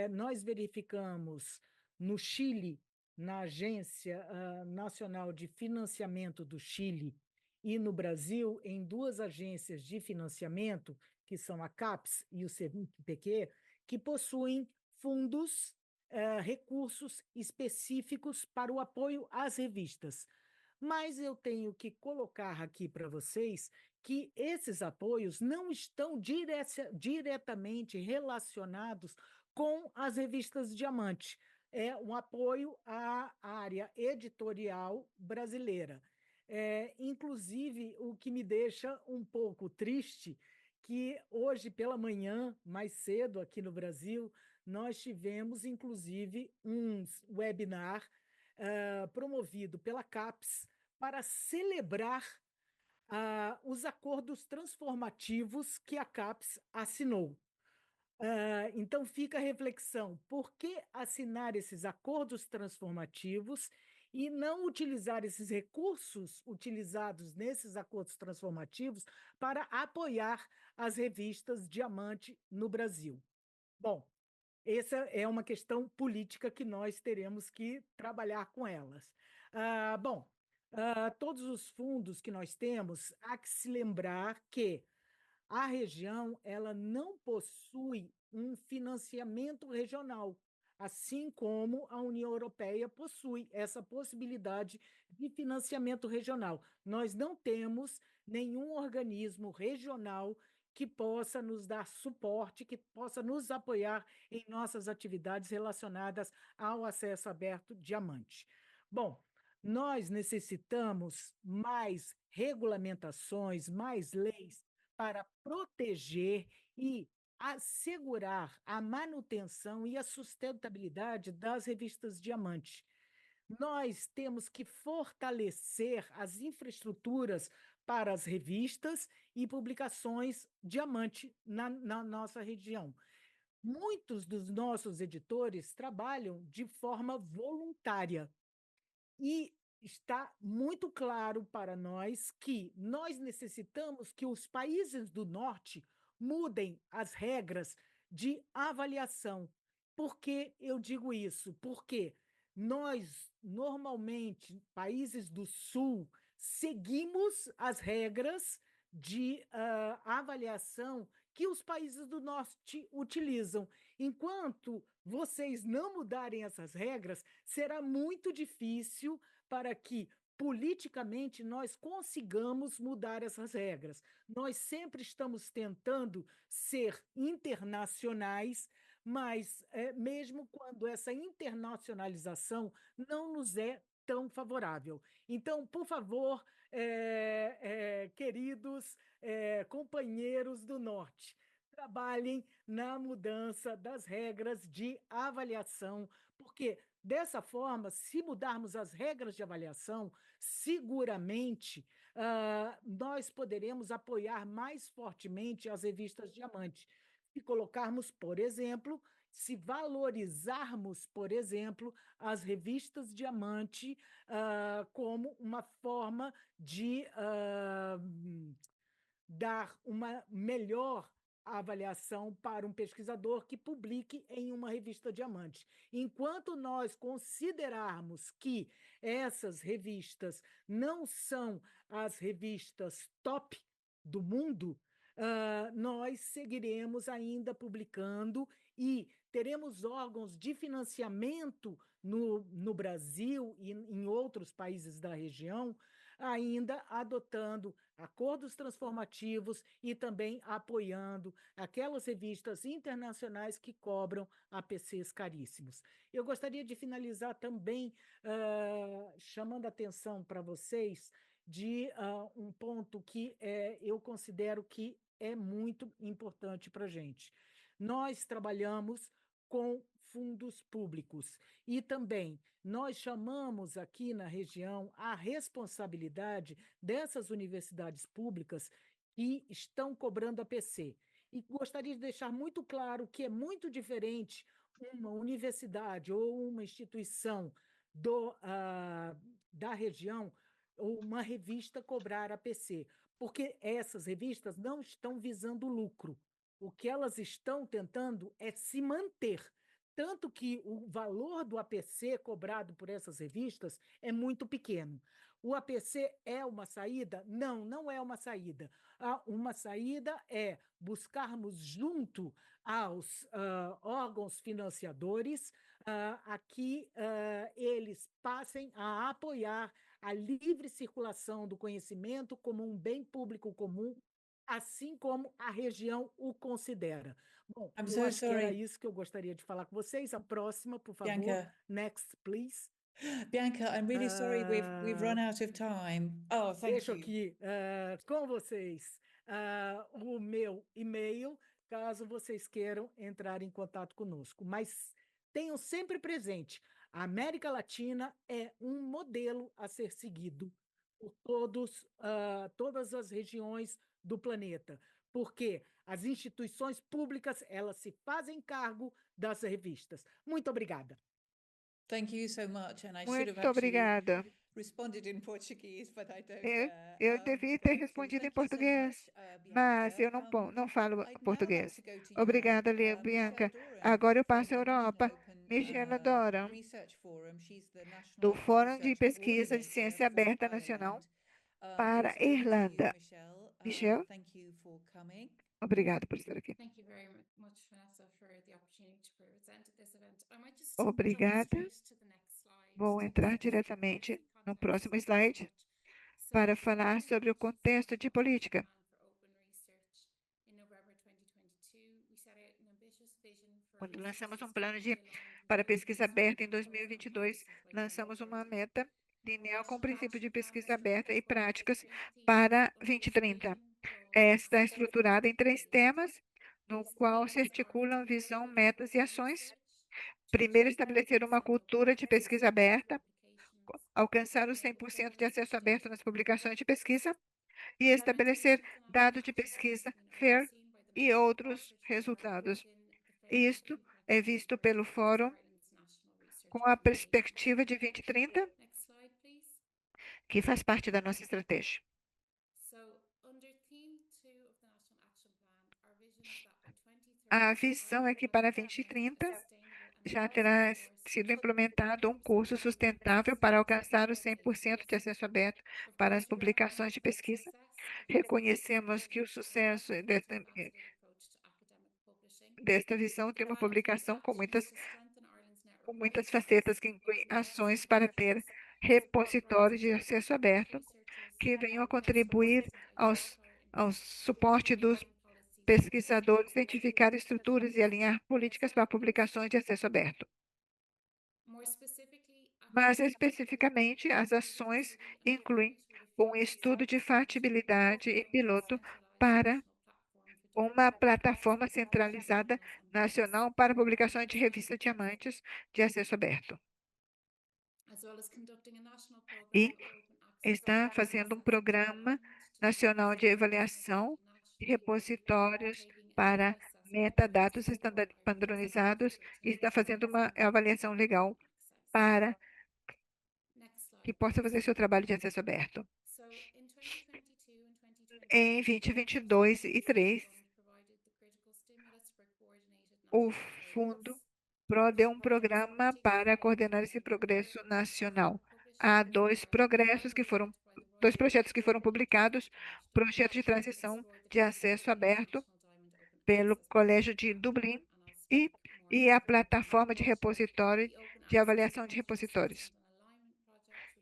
B: nós verificamos no Chile, na Agência Nacional de Financiamento do Chile, e no Brasil, em 2 agências de financiamento, que são a CAPES e o CNPq, que possuem fundos, recursos específicos para o apoio às revistas. Mas eu tenho que colocar aqui para vocês que esses apoios não estão diretamente relacionados com as revistas Diamante. É um apoio à área editorial brasileira. Inclusive, o que me deixa um pouco triste, que hoje pela manhã, mais cedo aqui no Brasil, nós tivemos, inclusive, um webinar promovido pela CAPES para celebrar os acordos transformativos que a CAPES assinou. Então, fica a reflexão: por que assinar esses acordos transformativos e não utilizar esses recursos utilizados nesses acordos transformativos para apoiar as revistas Diamante no Brasil? Bom, essa é uma questão política que nós teremos que trabalhar com elas. Bom, todos os fundos que nós temos, há que se lembrar que a região ela não possui um financiamento regional, assim como a União Europeia possui essa possibilidade de financiamento regional. Nós não temos nenhum organismo regional que possa nos dar suporte, que possa nos apoiar em nossas atividades relacionadas ao acesso aberto diamante. Bom, nós necessitamos mais regulamentações, mais leis para proteger e assegurar a manutenção e a sustentabilidade das revistas diamante. Nós temos que fortalecer as infraestruturas para as revistas e publicações diamante na nossa região. Muitos dos nossos editores trabalham de forma voluntária e está muito claro para nós que nós necessitamos que os países do norte mudem as regras de avaliação. Por que eu digo isso? Porque nós, normalmente, países do sul, seguimos as regras de avaliação que os países do norte utilizam. Enquanto vocês não mudarem essas regras, será muito difícil para que politicamente nós consigamos mudar essas regras. Nós sempre estamos tentando ser internacionais, mas mesmo quando essa internacionalização não nos é tão favorável. Então, por favor, queridos companheiros do Norte, trabalhem na mudança das regras de avaliação, porque dessa forma, se mudarmos as regras de avaliação, seguramente nós poderemos apoiar mais fortemente as revistas Diamante. Se colocarmos, por exemplo, se valorizarmos, por exemplo, as revistas Diamante como uma forma de dar uma melhor avaliação para um pesquisador que publique em uma revista Diamante. Enquanto nós considerarmos que essas revistas não são as revistas top do mundo, nós seguiremos ainda publicando e teremos órgãos de financiamento no Brasil e em outros países da região, ainda adotando acordos transformativos e também apoiando aquelas revistas internacionais que cobram APCs caríssimos. Eu gostaria de finalizar também chamando a atenção para vocês de um ponto que eu considero que é muito importante para a gente. Nós trabalhamos com fundos públicos e também nós chamamos aqui na região a responsabilidade dessas universidades públicas que estão cobrando APC. E gostaria de deixar muito claro que é muito diferente uma universidade ou uma instituição da região ou uma revista cobrar APC, porque essas revistas não estão visando lucro. O que elas estão tentando é se manter. Tanto que o valor do APC cobrado por essas revistas é muito pequeno. O APC é uma saída? Não, não é uma saída. Uma saída é buscarmos junto aos órgãos financiadores a que eles passem a apoiar a livre circulação do conhecimento como um bem público comum, assim como a região o considera. Bom,
C: I'm
B: eu
C: so
B: acho que era
C: sorry,
B: isso que eu gostaria de falar com vocês. A próxima, por favor.
C: Bianca.
B: Next, please.
C: Bianca, I'm really sorry we've run out of time. Oh, thank
B: Deixo
C: you.
B: aqui com vocês o meu e-mail, caso vocês queiram entrar em contato conosco. Mas tenham sempre presente, a América Latina é um modelo a ser seguido por todas as regiões do planeta, porque as instituições públicas, elas se fazem cargo das revistas. Muito obrigada.
C: Thank you so much. And I should have
A: Muito
C: actually
A: obrigada.
C: responded in Portuguese, but I don't
A: Eu devia ter respondido em português, mas eu não falo português. Obrigada, Bianca. Agora eu passo à Europa. Michelle Dora, do Fórum de Pesquisa de Ciência Aberta Nacional para a Irlanda. Michelle, obrigada por estar aqui.
D: Thank you very much, Vanessa, for the opportunity to present at this event. I might just
A: Obrigada.
D: jump straight to the next slide
A: Vou
D: to
A: entrar
D: discuss
A: diretamente
D: policy
A: no
D: context
A: próximo
D: and
A: slide
D: budget. So,
A: para falar sobre o contexto de política.
D: plan for open research,
A: Quando lançamos um plano para pesquisa aberta em 2022, lançamos uma meta linear com o princípio de pesquisa aberta e práticas para 2030. Esta é estruturada em 3 temas, no qual se articulam visão, metas e ações. Primeiro, estabelecer uma cultura de pesquisa aberta, alcançar os 100% de acesso aberto nas publicações de pesquisa e estabelecer dados de pesquisa FAIR e outros resultados. Isto é visto pelo Fórum com a perspectiva de 2030,
D: Next slide, please.
A: que faz parte da nossa estratégia.
D: So, under theme 2 of the National Action Plan, our vision is that by 2030,
A: A visão é que para 2030 já terá sido implementado um curso sustentável para alcançar os 100% de acesso aberto para as publicações de pesquisa. Reconhecemos que o sucesso desta visão tem uma publicação com muitas facetas, que incluem ações para ter repositórios de acesso aberto, que venham a contribuir ao suporte dos pesquisadores, identificar estruturas e alinhar políticas para publicações de acesso aberto. Mas, especificamente, as ações incluem um estudo de factibilidade e piloto para uma plataforma centralizada nacional para publicações de revista Diamantes de acesso aberto. E está fazendo um programa nacional de avaliação de repositórios para metadados padronizados e está fazendo uma avaliação legal para que possa fazer seu trabalho de acesso aberto. Em 2022 e 2023, o Fundo PRO deu um programa para coordenar esse progresso nacional. Há dois projetos que foram publicados: projeto de transição de acesso aberto pelo Colégio de Dublin e a plataforma de repositório de avaliação de repositórios.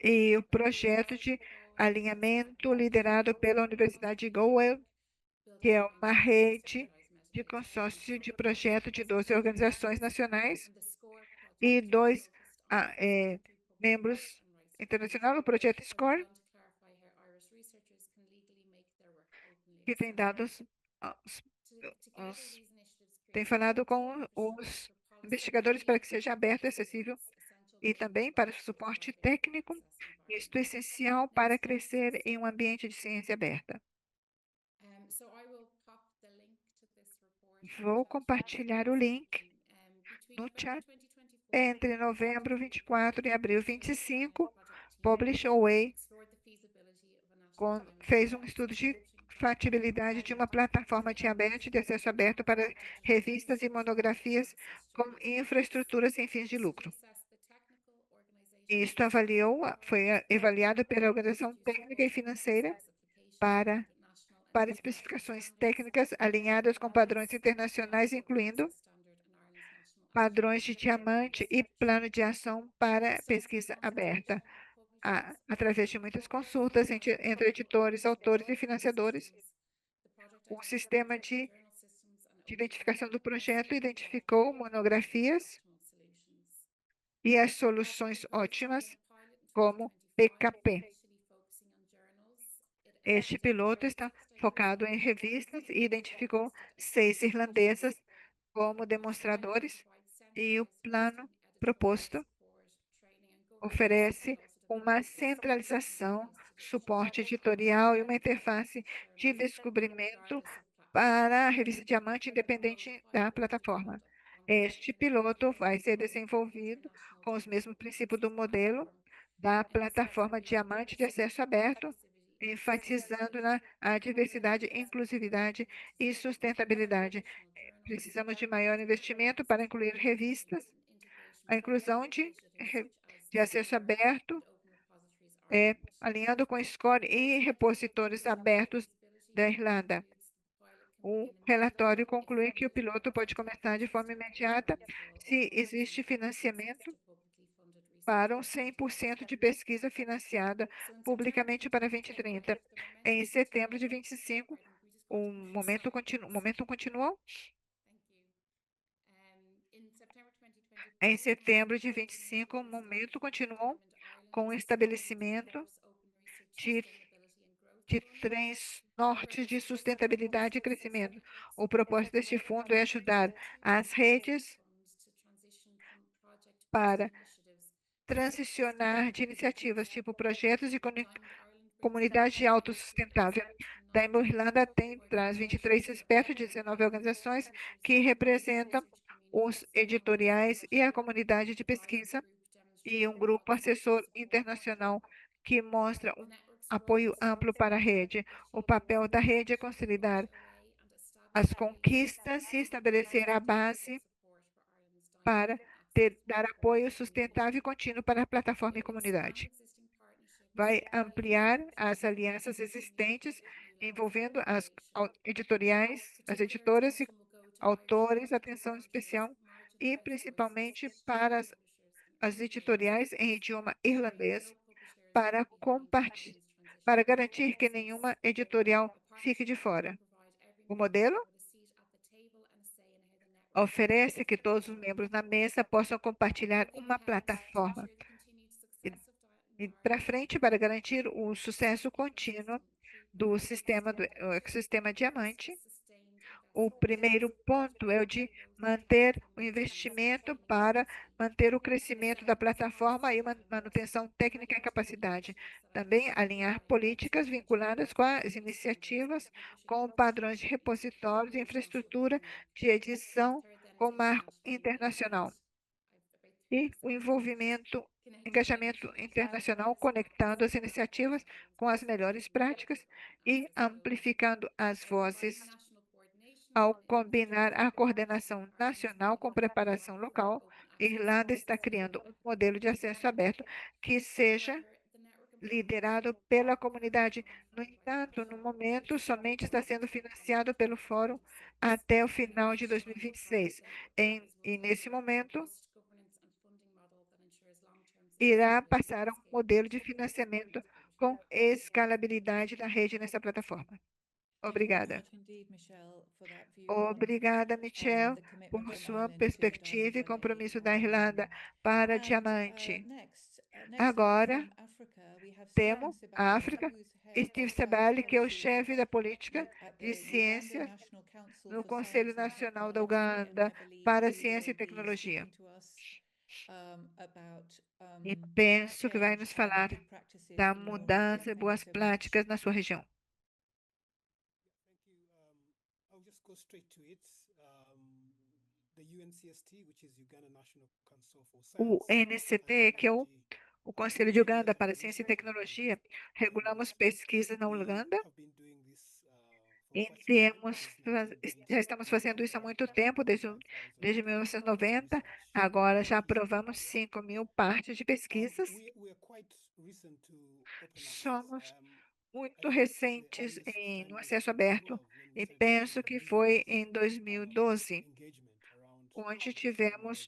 A: E o projeto de alinhamento liderado pela Universidade de Galway, que é uma rede de consórcio de projeto de 12 organizações nacionais e 2 membros internacionais, o projeto SCORE, que tem dados, tem falado com os investigadores para que seja aberto e acessível, e também para suporte técnico. Isto é essencial para crescer em um ambiente de ciência aberta. Vou compartilhar o link no chat. Entre novembro 24 e abril 25, PublishAway fez um estudo de factibilidade de uma plataforma de acesso aberto para revistas e monografias com infraestrutura sem fins de lucro. Isto foi avaliado pela organização técnica e financeira para especificações técnicas alinhadas com padrões internacionais, incluindo padrões de diamante e plano de ação para pesquisa aberta, através de muitas consultas entre editores, autores e financiadores. O sistema de identificação do projeto identificou monografias e as soluções ótimas, como PKP. Este piloto está focado em revistas e identificou 6 irlandesas como demonstradores, e o plano proposto oferece uma centralização, suporte editorial e uma interface de descobrimento para a revista Diamante, independente da plataforma. Este piloto vai ser desenvolvido com os mesmos princípios do modelo da plataforma Diamante de acesso aberto, enfatizando a diversidade, inclusividade e sustentabilidade. Precisamos de maior investimento para incluir revistas. A inclusão de acesso aberto, alinhado com SCORE e repositórios abertos da Irlanda. O relatório conclui que o piloto pode começar de forma imediata se existe financiamento para 100% de pesquisa financiada publicamente para 2030. Em setembro de 25, o momentum continuou. Em setembro de 25, o momento continuou com o estabelecimento de, de três nortes de sustentabilidade e crescimento. O propósito deste fundo é ajudar as redes para transicionar de iniciativas, tipo projetos e comunidade autossustentável. Da Irlanda traz 23 expertos de 19 organizações que representam os editoriais e a comunidade de pesquisa e um grupo assessor internacional que mostra um apoio amplo para a rede. O papel da rede é consolidar as conquistas e estabelecer a base para dar apoio sustentável e contínuo para a plataforma e comunidade. Vai ampliar as alianças existentes envolvendo as editoriais, as editoras e autores, atenção especial e principalmente para as editoriais em idioma irlandês para para garantir que nenhuma editorial fique de fora. O modelo oferece que todos os membros na mesa possam compartilhar uma plataforma e para frente para garantir o sucesso contínuo do ecossistema diamante. O primeiro ponto é o de manter o investimento para manter o crescimento da plataforma e manutenção técnica e capacidade. Também alinhar políticas vinculadas com as iniciativas, com padrões de repositórios e infraestrutura de edição com marco internacional. E o engajamento internacional, conectando as iniciativas com as melhores práticas e amplificando as vozes ao combinar a coordenação nacional com preparação local. Irlanda está criando um modelo de acesso aberto que seja liderado pela comunidade. No entanto, no momento, somente está sendo financiado pelo Fórum até o final de 2026. E nesse momento, irá passar a um modelo de financiamento com escalabilidade da rede nessa plataforma. Obrigada. Obrigada, Michelle, por sua perspectiva e compromisso da Irlanda para Diamante. Agora, temos a África, Steve Sabali, que é o chefe da política de ciência no Conselho Nacional da Uganda para Ciência e Tecnologia. E penso que vai nos falar da mudança e boas práticas na sua região.
E: I'll just go straight to it. The UNCST, which is Uganda National Council for
A: O
E: Science,
A: NCT, que é o Conselho de Uganda para Ciência e Tecnologia, regulamos pesquisas na Uganda e já estamos fazendo isso há muito tempo, desde 1990. Agora já aprovamos 5.000 partes de pesquisas. Somos muito recentes no acesso aberto e penso que foi em 2012, onde tivemos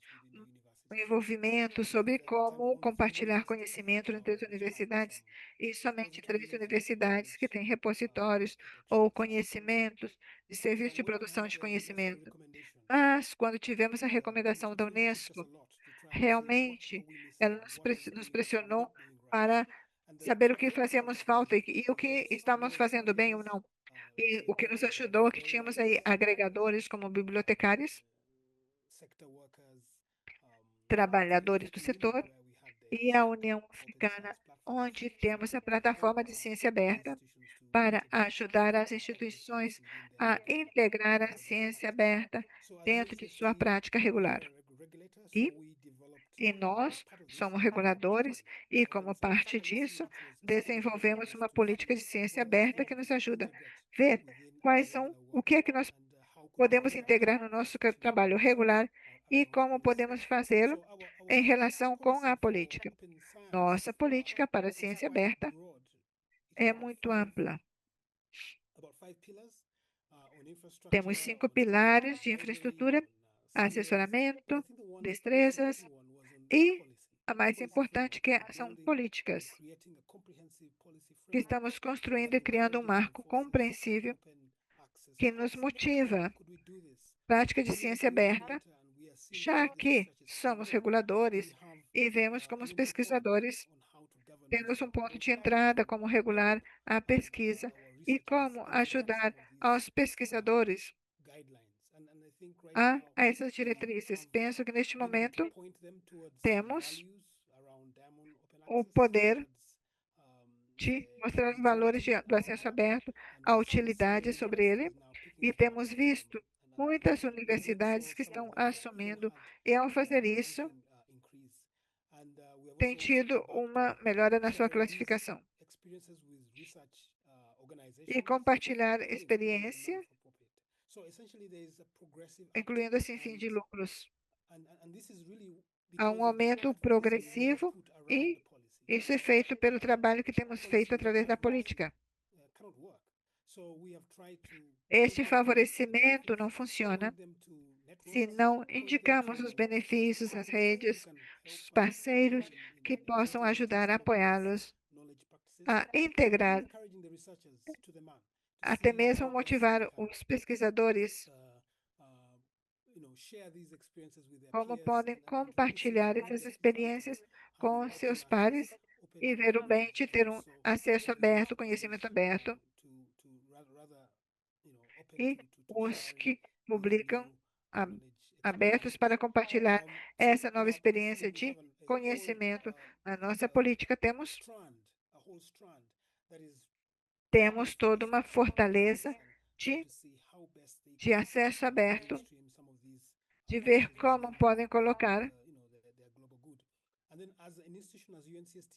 A: um envolvimento sobre como compartilhar conhecimento entre as universidades e somente 3 universidades que têm repositórios ou conhecimentos de serviço de produção de conhecimento. Mas, quando tivemos a recomendação da Unesco, realmente ela nos pressionou para saber o que fazíamos falta e o que estamos fazendo bem ou não. E o que nos ajudou é que tínhamos aí agregadores como bibliotecários, trabalhadores do setor e a União Africana, onde temos a plataforma de ciência aberta para ajudar as instituições a integrar a ciência aberta dentro de sua prática regular. E nós somos reguladores e, como parte disso, desenvolvemos uma política de ciência aberta que nos ajuda a ver o que é que nós podemos integrar no nosso trabalho regular e como podemos fazê-lo em relação com a política. Nossa política para a ciência aberta é muito ampla. Temos 5 pilares de infraestrutura, assessoramento, destrezas e a mais importante são políticas que estamos construindo e criando um marco compreensível que nos motiva. Prática de ciência aberta já que somos reguladores e vemos como os pesquisadores temos um ponto de entrada, como regular a pesquisa e como ajudar aos pesquisadores a essas diretrizes. Penso que neste momento temos o poder de mostrar os valores do acesso aberto, a utilidade sobre ele, e temos visto muitas universidades que estão assumindo, e ao fazer isso, tem tido uma melhora na sua classificação. E compartilhar experiência, incluindo sem fim de lucros. Há um aumento progressivo e isso é feito pelo trabalho que temos feito através da política. Este favorecimento não funciona se não indicamos os benefícios às redes, os parceiros que possam ajudar a apoiá-los a integrar, até mesmo motivar os pesquisadores, como podem compartilhar essas experiências com seus pares e ver o bem de ter um acesso aberto, conhecimento aberto, e os que publicam abertos para compartilhar essa nova experiência de conhecimento. Na nossa política temos toda uma fortaleza de acesso aberto, de ver como podem colocar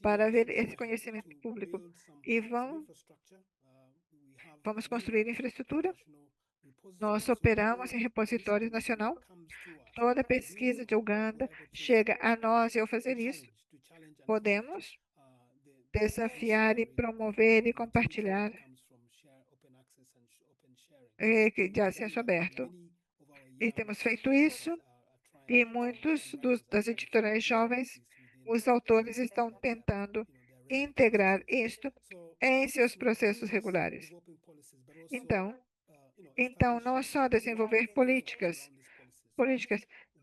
A: para ver esse conhecimento público. E vamos construir infraestrutura. Nós operamos em repositórios nacional. Toda pesquisa de Uganda chega a nós, e ao fazer isso, podemos desafiar e promover e compartilhar de acesso aberto. E temos feito isso, e muitos das editoriais jovens, os autores estão tentando integrar isto em seus processos regulares. Então, não só desenvolver políticas,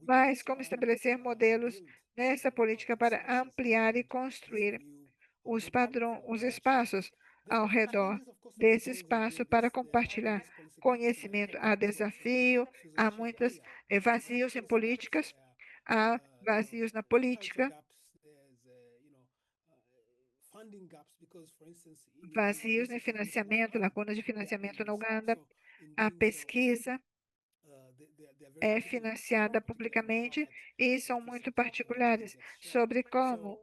A: mas como estabelecer modelos nessa política para ampliar e construir os espaços ao redor desse espaço para compartilhar conhecimento. Há desafio, há muitos vazios em políticas, há vazios na política, vazios em financiamento, lacunas de financiamento na Uganda. A pesquisa é financiada publicamente e são muito particulares sobre como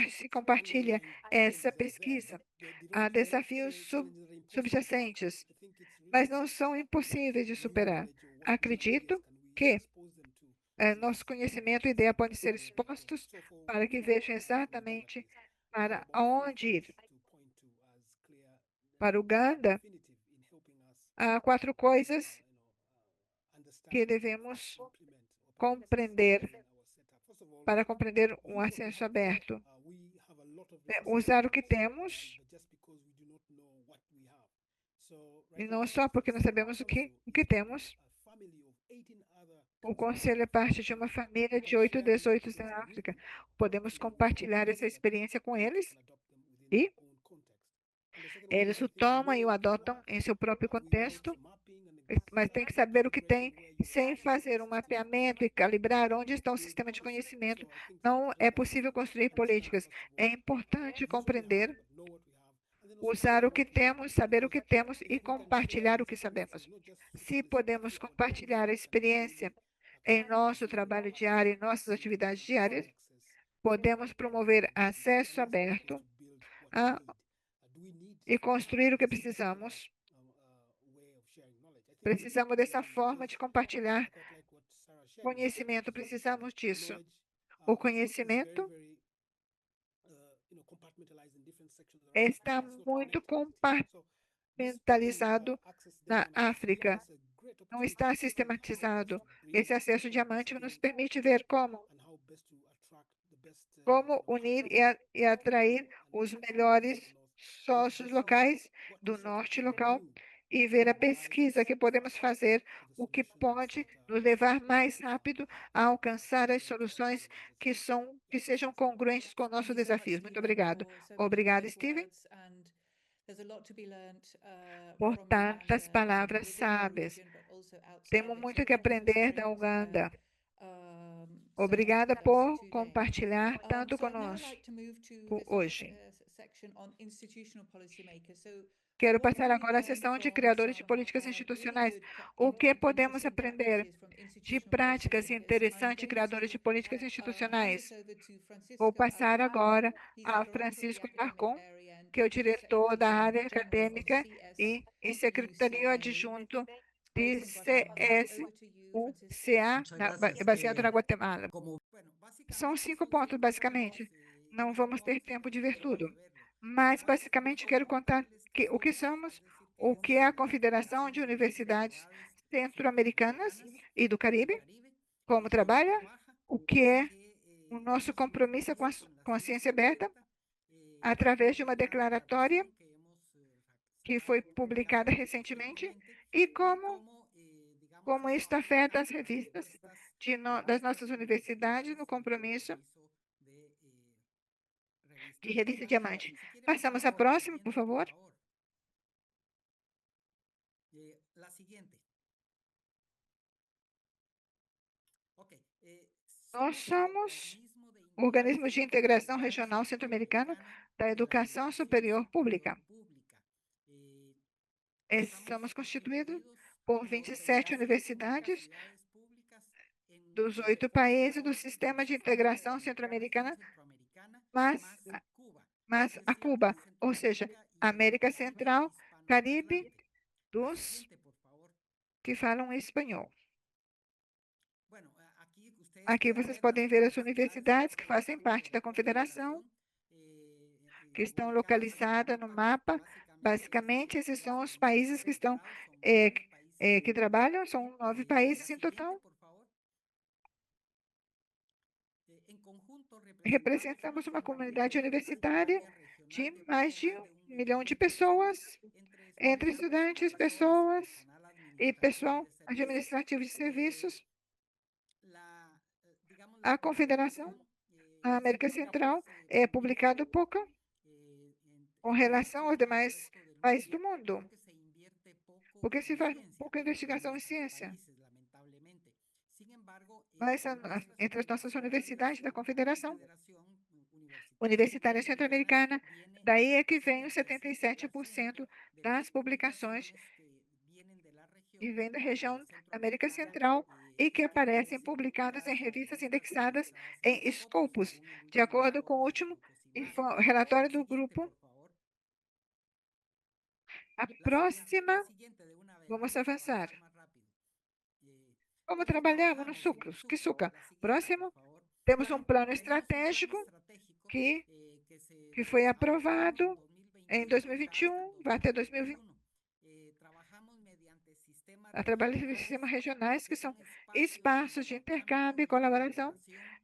A: se compartilha essa pesquisa. Há desafios subjacentes, mas não são impossíveis de superar. Acredito que nosso conhecimento e ideia podem ser expostos para que vejam exatamente para onde ir. Para Uganda, há 4 coisas que devemos compreender para compreender um acesso aberto. Usar o que temos, e não só porque não sabemos o que temos. O Conselho é parte de uma família de 8 18 da África. Podemos compartilhar essa experiência com eles e eles o tomam e o adotam em seu próprio contexto, mas tem que saber o que tem sem fazer um mapeamento e calibrar onde está o sistema de conhecimento. Não é possível construir políticas. É importante compreender, usar o que temos, saber o que temos e compartilhar o que sabemos. Se podemos compartilhar a experiência em nosso trabalho diário, em nossas atividades diárias, podemos promover acesso aberto e construir o que precisamos. Precisamos dessa forma de compartilhar conhecimento. Precisamos disso. O conhecimento está muito compartimentalizado na África. Não está sistematizado. Esse acesso diamante nos permite ver como unir e atrair os melhores sócios locais do norte local e ver a pesquisa que podemos fazer, o que pode nos levar mais rápido a alcançar as soluções que sejam congruentes com nossos desafios. Muito obrigado. Obrigada, Steven, por tantas palavras sábias. Temos muito que aprender da Uganda. Obrigada por compartilhar tanto conosco hoje. Quero passar agora à sessão de criadores de políticas institucionais. O que podemos aprender de práticas interessantes de criadores de políticas institucionais? Vou passar agora a Francisco Marcon, que é o diretor da área acadêmica e secretário adjunto de CSUCA, baseado na Guatemala. São 5 pontos, basicamente. Não vamos ter tempo de ver tudo. Mas, basicamente, quero contar o que somos, o que é a Confederação de Universidades Centro-Americanas e do Caribe, como trabalha, o que é o nosso compromisso com a ciência aberta, através de uma declaratória que foi publicada recentemente, e como isso afeta as revistas das nossas universidades no compromisso de revista Diamante. Passamos à próxima, por favor. Nós somos o Organismo de Integração Regional Centro-Americano da Educação Superior Pública. Estamos constituídos por 27 universidades dos 8 países do Sistema de Integração Centro-Americana, mas a Cuba, ou seja, América Central, Caribe, dos que falam espanhol. Aqui vocês podem ver as universidades que fazem parte da confederação, que estão localizadas no mapa. Basicamente, esses são os países que estão que trabalham, são 9 países em total. Representamos uma comunidade universitária de mais de 1 milhão de pessoas, entre estudantes, pessoas e pessoal administrativo de serviços. A Confederação, a América Central, é publicado pouco com relação aos demais países do mundo, porque se faz pouca investigação em ciência. Mas entre as nossas universidades da Confederação Universitária Centro-Americana, daí é que vem os 77% das publicações que vêm da região da América Central e que aparecem publicadas em revistas indexadas em Scopus, de acordo com o último relatório do grupo. A próxima, vamos avançar. Como trabalhamos no sucros? Que suca? Próximo, temos um plano estratégico que foi aprovado em 2021, vai até 2020. Através de sistemas regionais, que são espaços de intercâmbio e colaboração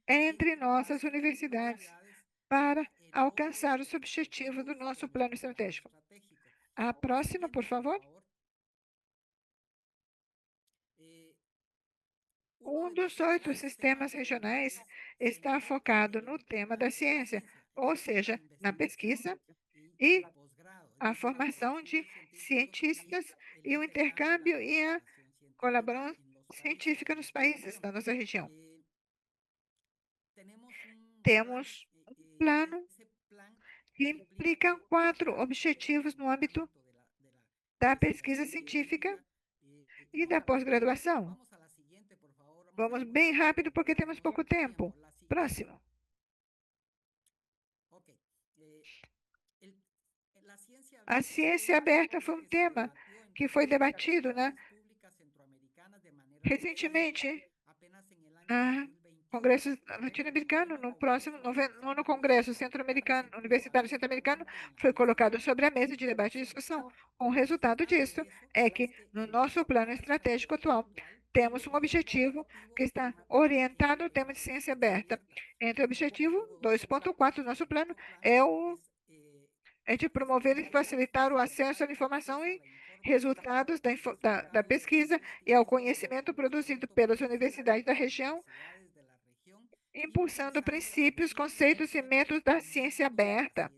A: entre nossas universidades para alcançar os objetivos do nosso plano estratégico. A próxima, por favor. Um dos 8 sistemas regionais está focado no tema da ciência, ou seja, na pesquisa e a formação de cientistas e o intercâmbio e a colaboração científica nos países da nossa região. Temos um plano que implica 4 objetivos no âmbito da pesquisa científica e da pós-graduação. Vamos bem rápido porque temos pouco tempo. Próximo. A ciência aberta foi um tema que foi debatido, recentemente, no Congresso Latino-Americano, no Congresso Centro-Americano, Universitário Centro-Americano, foi colocado sobre a mesa de debate e discussão. O resultado disso é que, no nosso plano estratégico atual, temos um objetivo que está orientado ao tema de ciência aberta. Entre o objetivo 2.4 do nosso plano é de promover e facilitar o acesso à informação resultados da pesquisa e ao conhecimento produzido pelas universidades da região, impulsando princípios, conceitos e métodos da ciência aberta.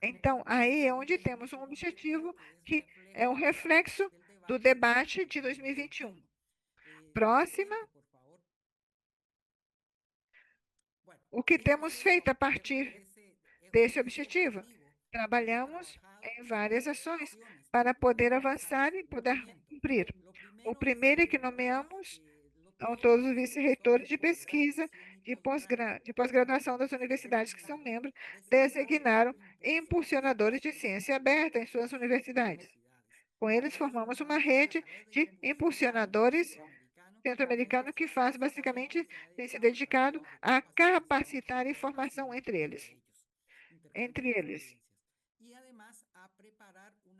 A: Então, aí é onde temos um objetivo que é um reflexo do debate de 2021. Próxima. O que temos feito a partir desse objetivo? Trabalhamos em várias ações para poder avançar e poder cumprir. O primeiro é que nomeamos todos os vice-reitores de pesquisa de pós-graduação das universidades que são membros, designaram impulsionadores de ciência aberta em suas universidades. Com eles, formamos uma rede de impulsionadores centro-americanos que faz, basicamente, tem se dedicado a capacitar informação entre eles.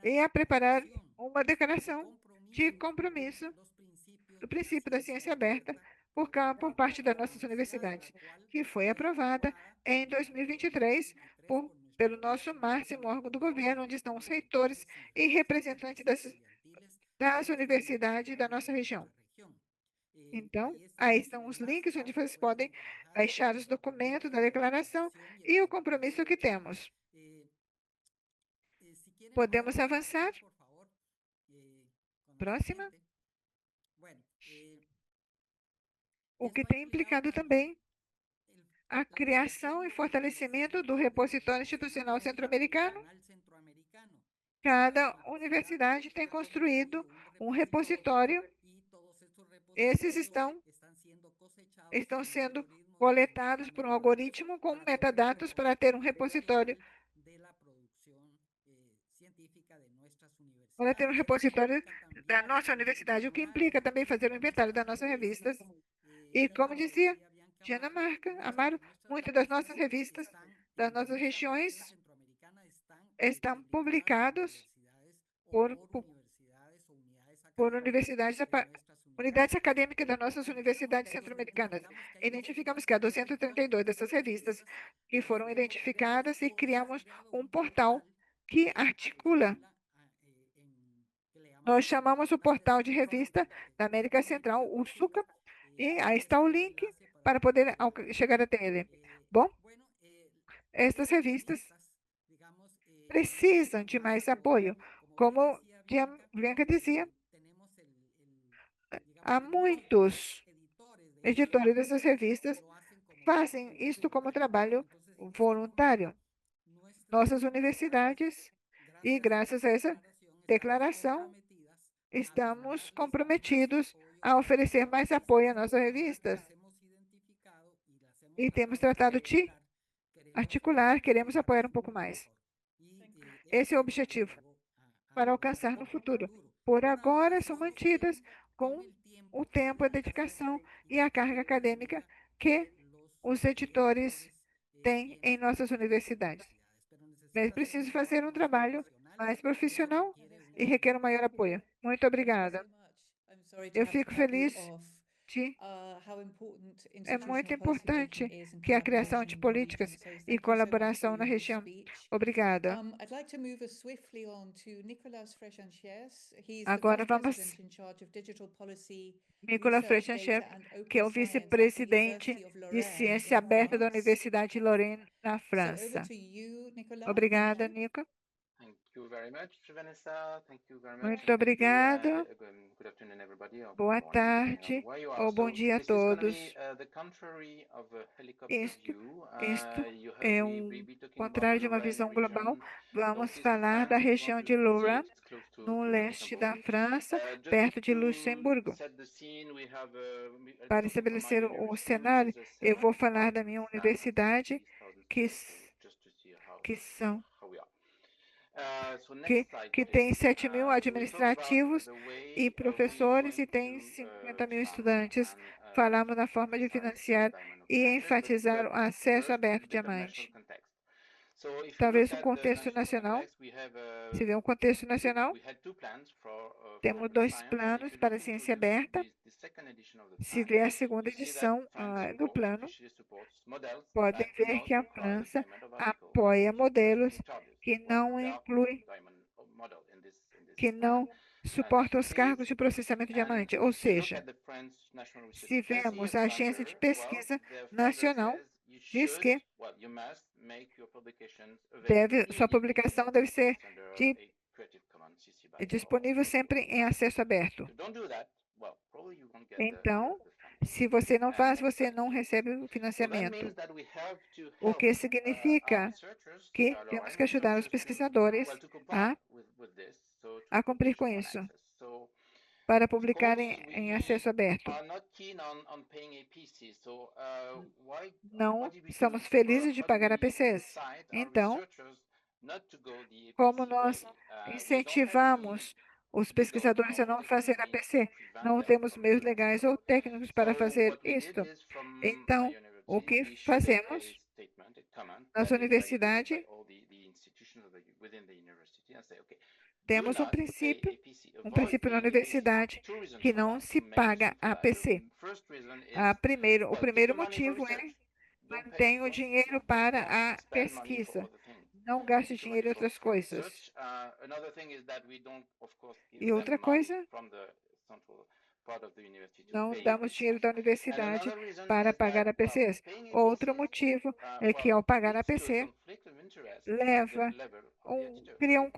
A: E a preparar uma declaração de compromisso do princípio da ciência aberta por parte das nossas universidades, que foi aprovada em 2023 pelo nosso máximo órgão do governo, onde estão os reitores e representantes das universidades da nossa região. Então, aí estão os links onde vocês podem baixar os documentos da declaração e o compromisso que temos. Podemos avançar? Próxima. O que tem implicado também a criação e fortalecimento do repositório institucional centro-americano. Cada universidade tem construído um repositório. Esses estão sendo coletados por um algoritmo com metadados para ter um repositório. Para ter um repositório da nossa universidade, o que implica também fazer um inventário das nossas revistas. E, como dizia Diana Amaro, muitas das nossas revistas, das nossas regiões, estão publicadas por unidades acadêmicas das nossas universidades centro-americanas. Identificamos que há 232 dessas revistas que foram identificadas e criamos um portal que articula. Nós chamamos o portal de revista da América Central, o SUCA, e aí está o link para poder chegar até ele. Bom, estas revistas precisam de mais apoio. Como Bianca dizia, há muitos editores dessas revistas que fazem isto como trabalho voluntário. Nossas universidades, e graças a essa declaração, estamos comprometidos a oferecer mais apoio às nossas revistas. E temos tratado de articular, queremos apoiar um pouco mais. Esse é o objetivo para alcançar no futuro. Por agora, são mantidas com o tempo, a dedicação e a carga acadêmica que os editores têm em nossas universidades. Mas preciso fazer um trabalho mais profissional e requer um maior apoio. Muito obrigada. Eu fico feliz de... É muito importante que a criação de políticas e colaboração na região. Obrigada. Agora vamos... Nicolas Frechancher, que é o vice-presidente de Ciência Aberta da Universidade de Lorraine, na França. Obrigada, Nico. Muito obrigado. Boa tarde ou bom dia a todos. Isto é contrário de uma visão global. Vamos falar da região de Lorraine, no leste da França, perto de Luxemburgo. Para estabelecer o cenário, eu vou falar da minha universidade, que tem 7.000 administrativos e professores e tem 50.000 estudantes. Falamos na forma de financiar e enfatizar o acesso aberto diamante. Talvez o contexto nacional, se vê um contexto nacional, temos 2 planos para a ciência aberta. Se vê a segunda edição do plano, podem ver que a França apoia modelos que não incluem que não suportam os cargos de processamento de diamante. Ou seja, se vemos a Agência de Pesquisa Nacional, diz que sua publicação deve ser disponível sempre em acesso aberto. Então, se você não faz, você não recebe o financiamento. O que significa que temos que ajudar os pesquisadores a cumprir com isso, para publicarem em acesso aberto. Não estamos felizes de pagar APCs. Então, como nós incentivamos os pesquisadores a não fazer APC, não temos meios legais ou técnicos para fazer isto. Então, o que fazemos nas universidades? Temos um princípio na universidade que não se paga APC. O primeiro motivo é não tenho dinheiro para a pesquisa. Não gaste dinheiro em outras coisas. E outra coisa, não damos dinheiro da universidade para pagar APCs. Outro motivo é que, ao pagar APC, cria um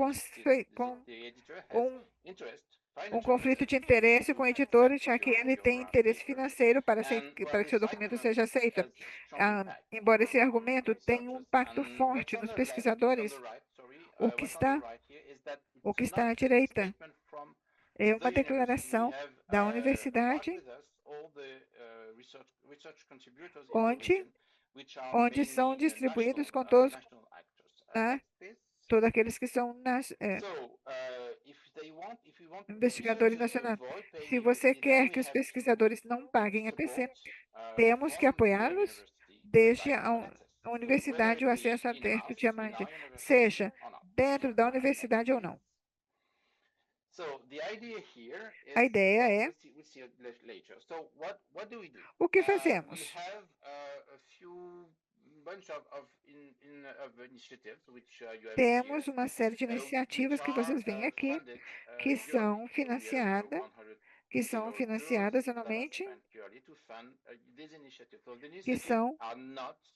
A: conflito de interesse com o editor, já que ele tem interesse financeiro para que seu documento seja aceito. Embora esse argumento tenha um impacto forte nos pesquisadores, o que está à direita é uma declaração da universidade onde são distribuídos com todos aqueles que são investigadores nacionais. Se você quer que os pesquisadores não paguem APC, temos que apoiá-los desde a universidade o acesso aberto diamante, seja dentro da universidade ou não. A ideia é, o que fazemos? Temos uma série de iniciativas que vocês veem aqui, que são financiadas anualmente,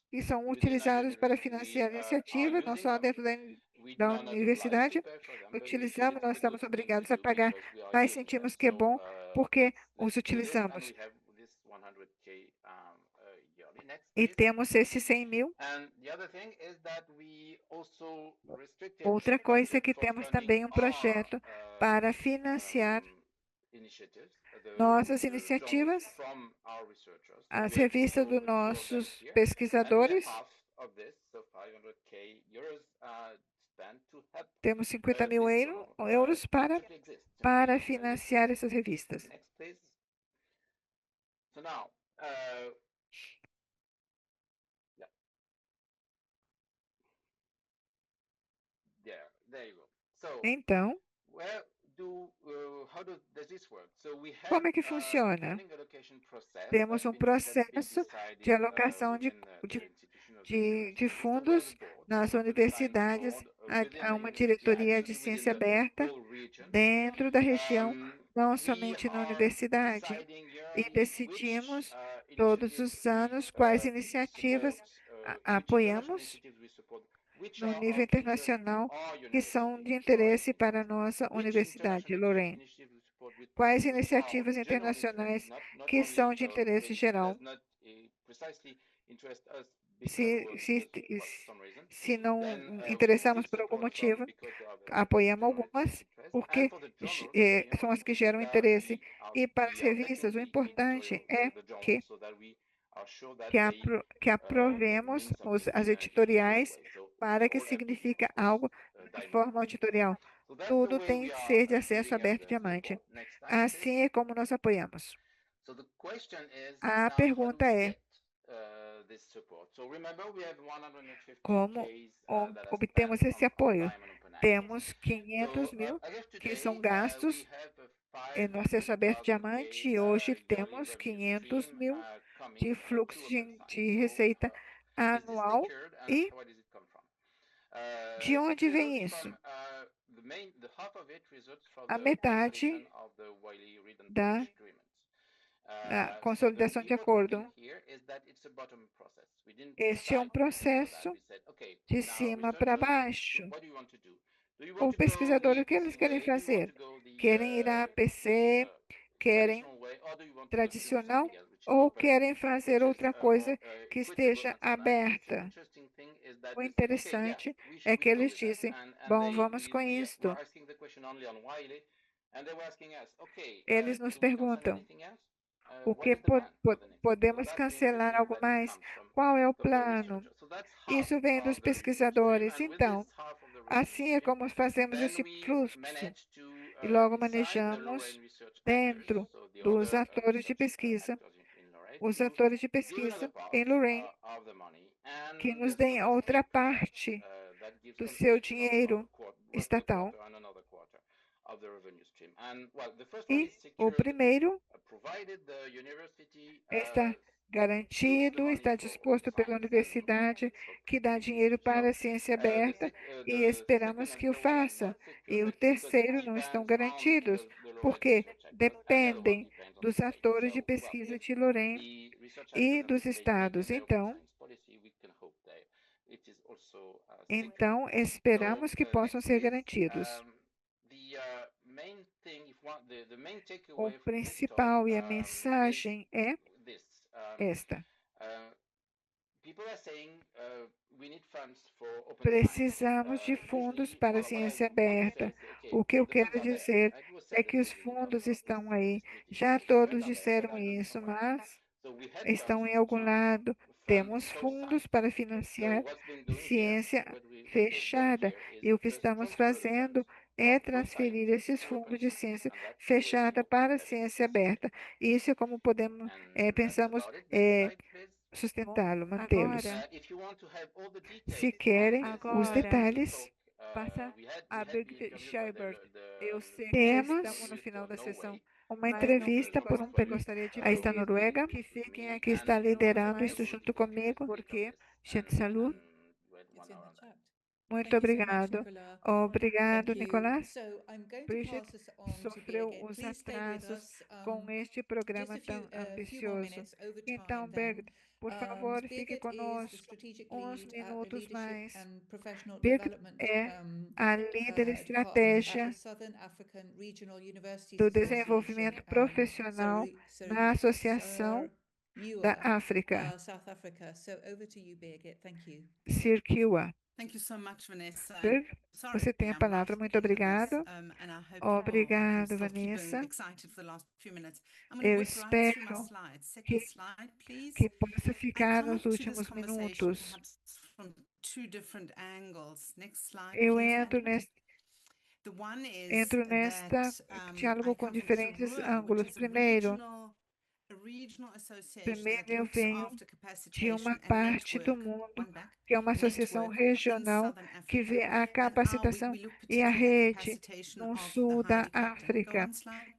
A: que são utilizadas para financiar iniciativas, não só dentro da universidade. Nós estamos obrigados a pagar, mas sentimos que é bom porque os utilizamos. E temos esses 100 mil. Outra coisa é que temos também um projeto para financiar nossas iniciativas, as revistas dos nossos pesquisadores. Temos 50 mil euros para financiar essas revistas. Então, como é que funciona? Temos um processo de alocação de fundos nas universidades. Há uma diretoria de ciência aberta dentro da região, não somente na universidade. E decidimos todos os anos quais iniciativas apoiamos no nível internacional que são de interesse para a nossa universidade, Lorraine. Quais iniciativas internacionais que são de interesse geral? Se não interessamos por algum motivo, apoiamos algumas, porque são as que geram interesse. E para as revistas, o importante é que aprovemos as editoriais para que signifique algo de forma editorial. Tudo tem que ser de acesso aberto diamante. Assim é como nós apoiamos. A pergunta é, como obtemos esse apoio? Temos 500 mil que são gastos no acesso aberto diamante e hoje temos 500 mil de fluxo de receita anual. E de onde vem isso? A metade da consolidação de acordo. Este é um processo de cima para baixo. O pesquisador, o que eles querem fazer? Querem ir a APC, querem tradicional ou querem fazer outra coisa que esteja aberta? O interessante é que eles dizem, bom, vamos com isto. Eles nos perguntam, o que podemos cancelar algo mais? Qual é o plano? Isso vem dos pesquisadores. Então, assim é como fazemos esse fluxo. E logo manejamos dentro dos atores de pesquisa, os atores de pesquisa em Lorraine, que nos deem outra parte do seu dinheiro estatal. E o primeiro está garantido, está disposto pela universidade, que dá dinheiro para a ciência aberta e esperamos que o faça. E o terceiro não estão garantidos, porque dependem dos atores de pesquisa de Lorraine e dos estados. Então esperamos que possam ser garantidos. O principal e a mensagem é esta. Precisamos de fundos para a ciência aberta. O que eu quero dizer é que os fundos estão aí. Já todos disseram isso, mas estão em algum lado. Temos fundos para financiar ciência fechada. E o que estamos fazendo é transferir esses fundos de ciência fechada para a ciência aberta. Isso é como pensamos sustentá-lo, mantê-los. Se querem os detalhes, passa a Birgit Scheibert. Eu sei que estamos no final da sessão. Uma entrevista por um periodista aí está Noruega, que está liderando isso junto comigo, porque gente saúde. Muito obrigado. Obrigado, Nicolás. Bridget sofreu os atrasos com este programa tão ambicioso. Então, Birgit, por favor, fique conosco uns minutos mais. Birgit é a líder estratégia do desenvolvimento profissional na Associação da África, CIRCUA. Birgit, você tem a palavra. Muito obrigado. Obrigado, Vanessa. Eu espero que possa ficar nos últimos minutos. Eu entro nesta diálogo com diferentes ângulos. Primeiro, eu venho de uma parte do mundo que é uma associação regional que vê a capacitação e a rede no sul da África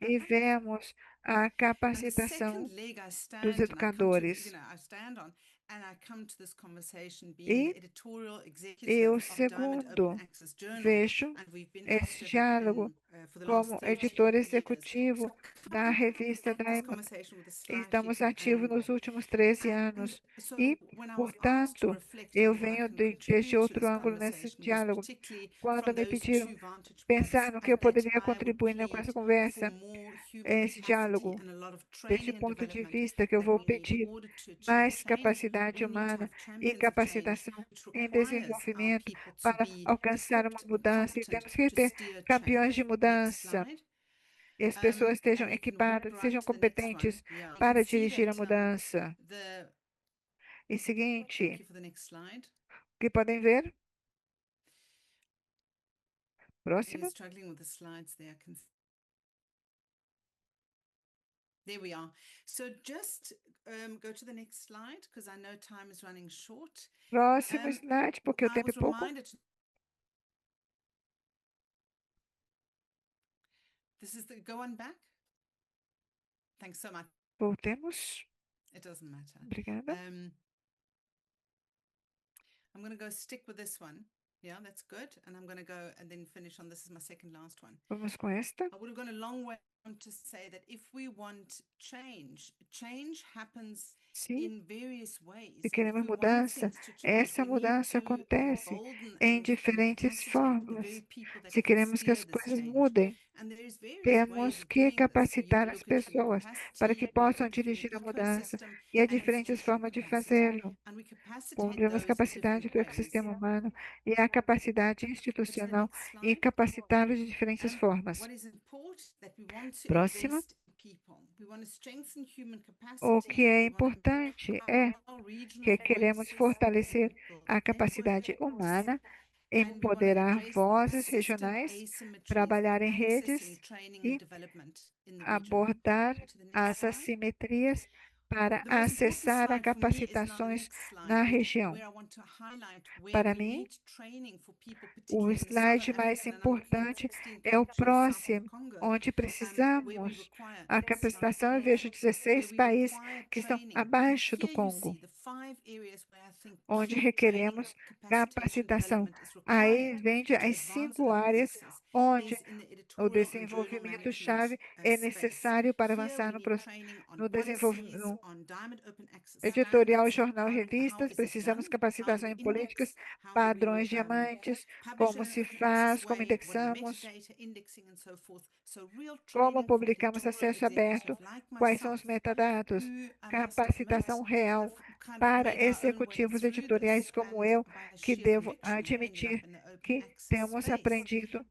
A: e vemos a capacitação dos educadores. E o segundo, vejo esse diálogo como editor executivo da revista Diamond. Estamos ativos nos últimos 13 anos e, portanto, eu venho desde outro ângulo nesse diálogo. Quando me pediram pensar no que eu poderia contribuir com essa conversa, esse diálogo, deste ponto de vista que eu vou pedir mais capacidade humana e capacitação em desenvolvimento para alcançar uma mudança. E temos que ter campeões de mudança. E as pessoas estejam equipadas, sejam competentes para dirigir a mudança. E seguinte, que podem ver? Próximo.
F: There we are. So just go to the next slide because I know time is running short.
A: Próximo slide, porque o tempo é pouco.
F: This is the go on back. Thanks so much.
A: Voltemos.
F: It doesn't matter.
A: Obrigada.
F: I'm going to go stick with this one. Yeah, that's good. And I'm going to go and then finish on this is my second last one.
A: Vamos com esta.
F: I would have gone a long way to say that if we want change, change happens
A: Sim,
F: in various ways.
A: se
F: If
A: queremos
F: we want
A: mudança,
F: things to change,
A: essa
F: we need
A: mudança
F: to
A: acontece
F: embolden
A: em
F: and
A: diferentes
F: capacitate the
A: formas.
F: very people that
A: Se
F: can
A: queremos que
F: steer
A: as
F: this
A: coisas
F: change.
A: mudem,
F: And there's various
A: temos
F: ways of
A: que
F: doing this. So you
A: capacitar
F: will
A: as
F: look at human
A: pessoas para que
F: capacity, we look
A: possam
F: at the human
A: dirigir a mudança
F: ecosystem,
A: e há
F: and
A: diferentes
F: institutional
A: formas de
F: capacity.
A: fazê-lo.
F: And we capacitate
A: Podemos
F: those in
A: capacitar
F: different
A: o
F: ways.
A: ecossistema humano e a capacidade
F: Go to the
A: institucional
F: next
A: e
F: slide.
A: capacitá-lo de diferentes formas.
F: What is important that we want to
A: Próxima.
F: invest in people. We want to strengthen human capacity.
A: O que é
F: We want to
A: importante é
F: empower regional
A: que queremos
F: voices,
A: fortalecer
F: build
A: a capacidade
F: networks,
A: humana,
F: and we want to
A: empoderar
F: address the
A: vozes
F: persistent
A: regionais,
F: asymmetries
A: trabalhar em
F: in accessing
A: redes
F: training
A: e
F: and development in the region.
A: abordar
F: Go to the next
A: as
F: slide.
A: assimetrias para
F: The most important
A: acessar a
F: slide for me is now the
A: capacitações
F: next slide,
A: na região.
F: where I want to highlight where
A: Para
F: we
A: mim,
F: need training for people,
A: o
F: particularly in Southern
A: slide mais
F: Africa, and I'm looking at
A: importante
F: 16
A: é o
F: countries south of the
A: próximo,
F: Congo,
A: onde
F: where we
A: precisamos
F: require,
A: a
F: next slide
A: capacitação. Eu
F: please,
A: vejo
F: where
A: 16
F: we
A: países
F: require
A: que estão
F: training.
A: abaixo do
F: Here you
A: Congo,
F: see the 5 areas where I think
A: onde
F: key
A: requeremos
F: training, capacitation,
A: capacitação.
F: development is
A: Aí
F: required
A: vem
F: to
A: as
F: advance
A: 5
F: open
A: áreas
F: access.
A: onde
F: There's in the
A: o
F: editorial and journal
A: desenvolvimento-chave
F: management
A: é
F: space.
A: necessário para
F: Here
A: avançar
F: we
A: no,
F: need training on
A: no
F: policies,
A: desenvolvimento.
F: on diamond open access
A: Editorial,
F: standards,
A: jornal,
F: how
A: revistas,
F: is it
A: precisamos
F: done,
A: capacitação
F: how
A: em
F: we
A: políticas,
F: index, how do we
A: padrões diamantes,
F: publish
A: como
F: in
A: se
F: an open
A: faz,
F: access
A: como
F: way, what are
A: indexamos,
F: metadata, indexing and so forth. So real
A: como
F: training for
A: publicamos
F: editorial
A: acesso aberto,
F: executive like
A: quais são
F: myself,
A: os metadados,
F: who I must
A: capacitação
F: admit
A: real
F: have kind of
A: para
F: made our own way
A: executivos
F: through
A: editoriais
F: this,
A: como
F: and
A: eu,
F: by
A: que
F: sheer
A: devo
F: conviction ended
A: admitir
F: up in the open
A: que
F: access
A: temos
F: space.
A: aprendido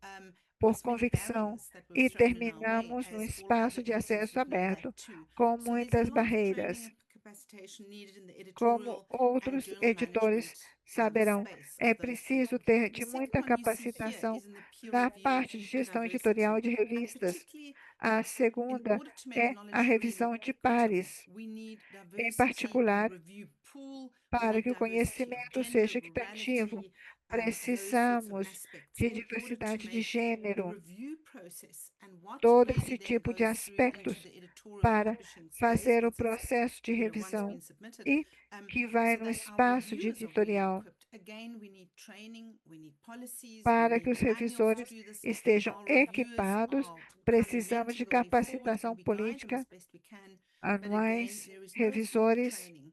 F: With
A: por
F: many
A: convicção
F: barriers that were
A: e
F: thrown in our way,
A: terminamos no
F: as all
A: espaço
F: other
A: de
F: editors
A: acesso
F: would know that
A: aberto,
F: too.
A: com
F: So there's a
A: muitas
F: lot of
A: barreiras,
F: training and capacitation needed in the
A: como
F: editorial and
A: outros
F: journal
A: editores
F: management
A: saberão.
F: space
A: É
F: of those
A: preciso
F: people.
A: ter
F: The
A: de
F: second
A: muita
F: one you see here
A: capacitação
F: is in the peer
A: na
F: review
A: parte de
F: and
A: gestão
F: diversity.
A: editorial de
F: And
A: revistas.
F: particularly,
A: A
F: in
A: segunda
F: order to make
A: é a
F: knowledge really
A: revisão de
F: equitable,
A: pares,
F: we need
A: em
F: diversity
A: particular,
F: review pool, we
A: para
F: need
A: que o
F: diversity of
A: conhecimento
F: gender,
A: seja equitativo.
F: rurality, those sorts of
A: Precisamos
F: aspects
A: de
F: in order to
A: diversidade de
F: make the
A: gênero,
F: review process and what
A: todo
F: really
A: esse
F: then
A: tipo de
F: goes through into
A: aspectos
F: the editorial
A: para
F: publishing space,
A: fazer o
F: once it's,
A: processo de
F: once
A: revisão
F: been submitted,
A: e que vai
F: so
A: no
F: that our
A: espaço de
F: reviewers are really
A: editorial,
F: equipped. Again, we need training, we need policies, we
A: para que
F: need
A: os
F: manuals to
A: revisores
F: do this.
A: estejam
F: Our reviewers
A: equipados.
F: are kind of
A: Precisamos de
F: inventing the way forward,
A: capacitação
F: and we guide them
A: política
F: as best we can. But again,
A: anuais,
F: there is no formal
A: revisores.
F: training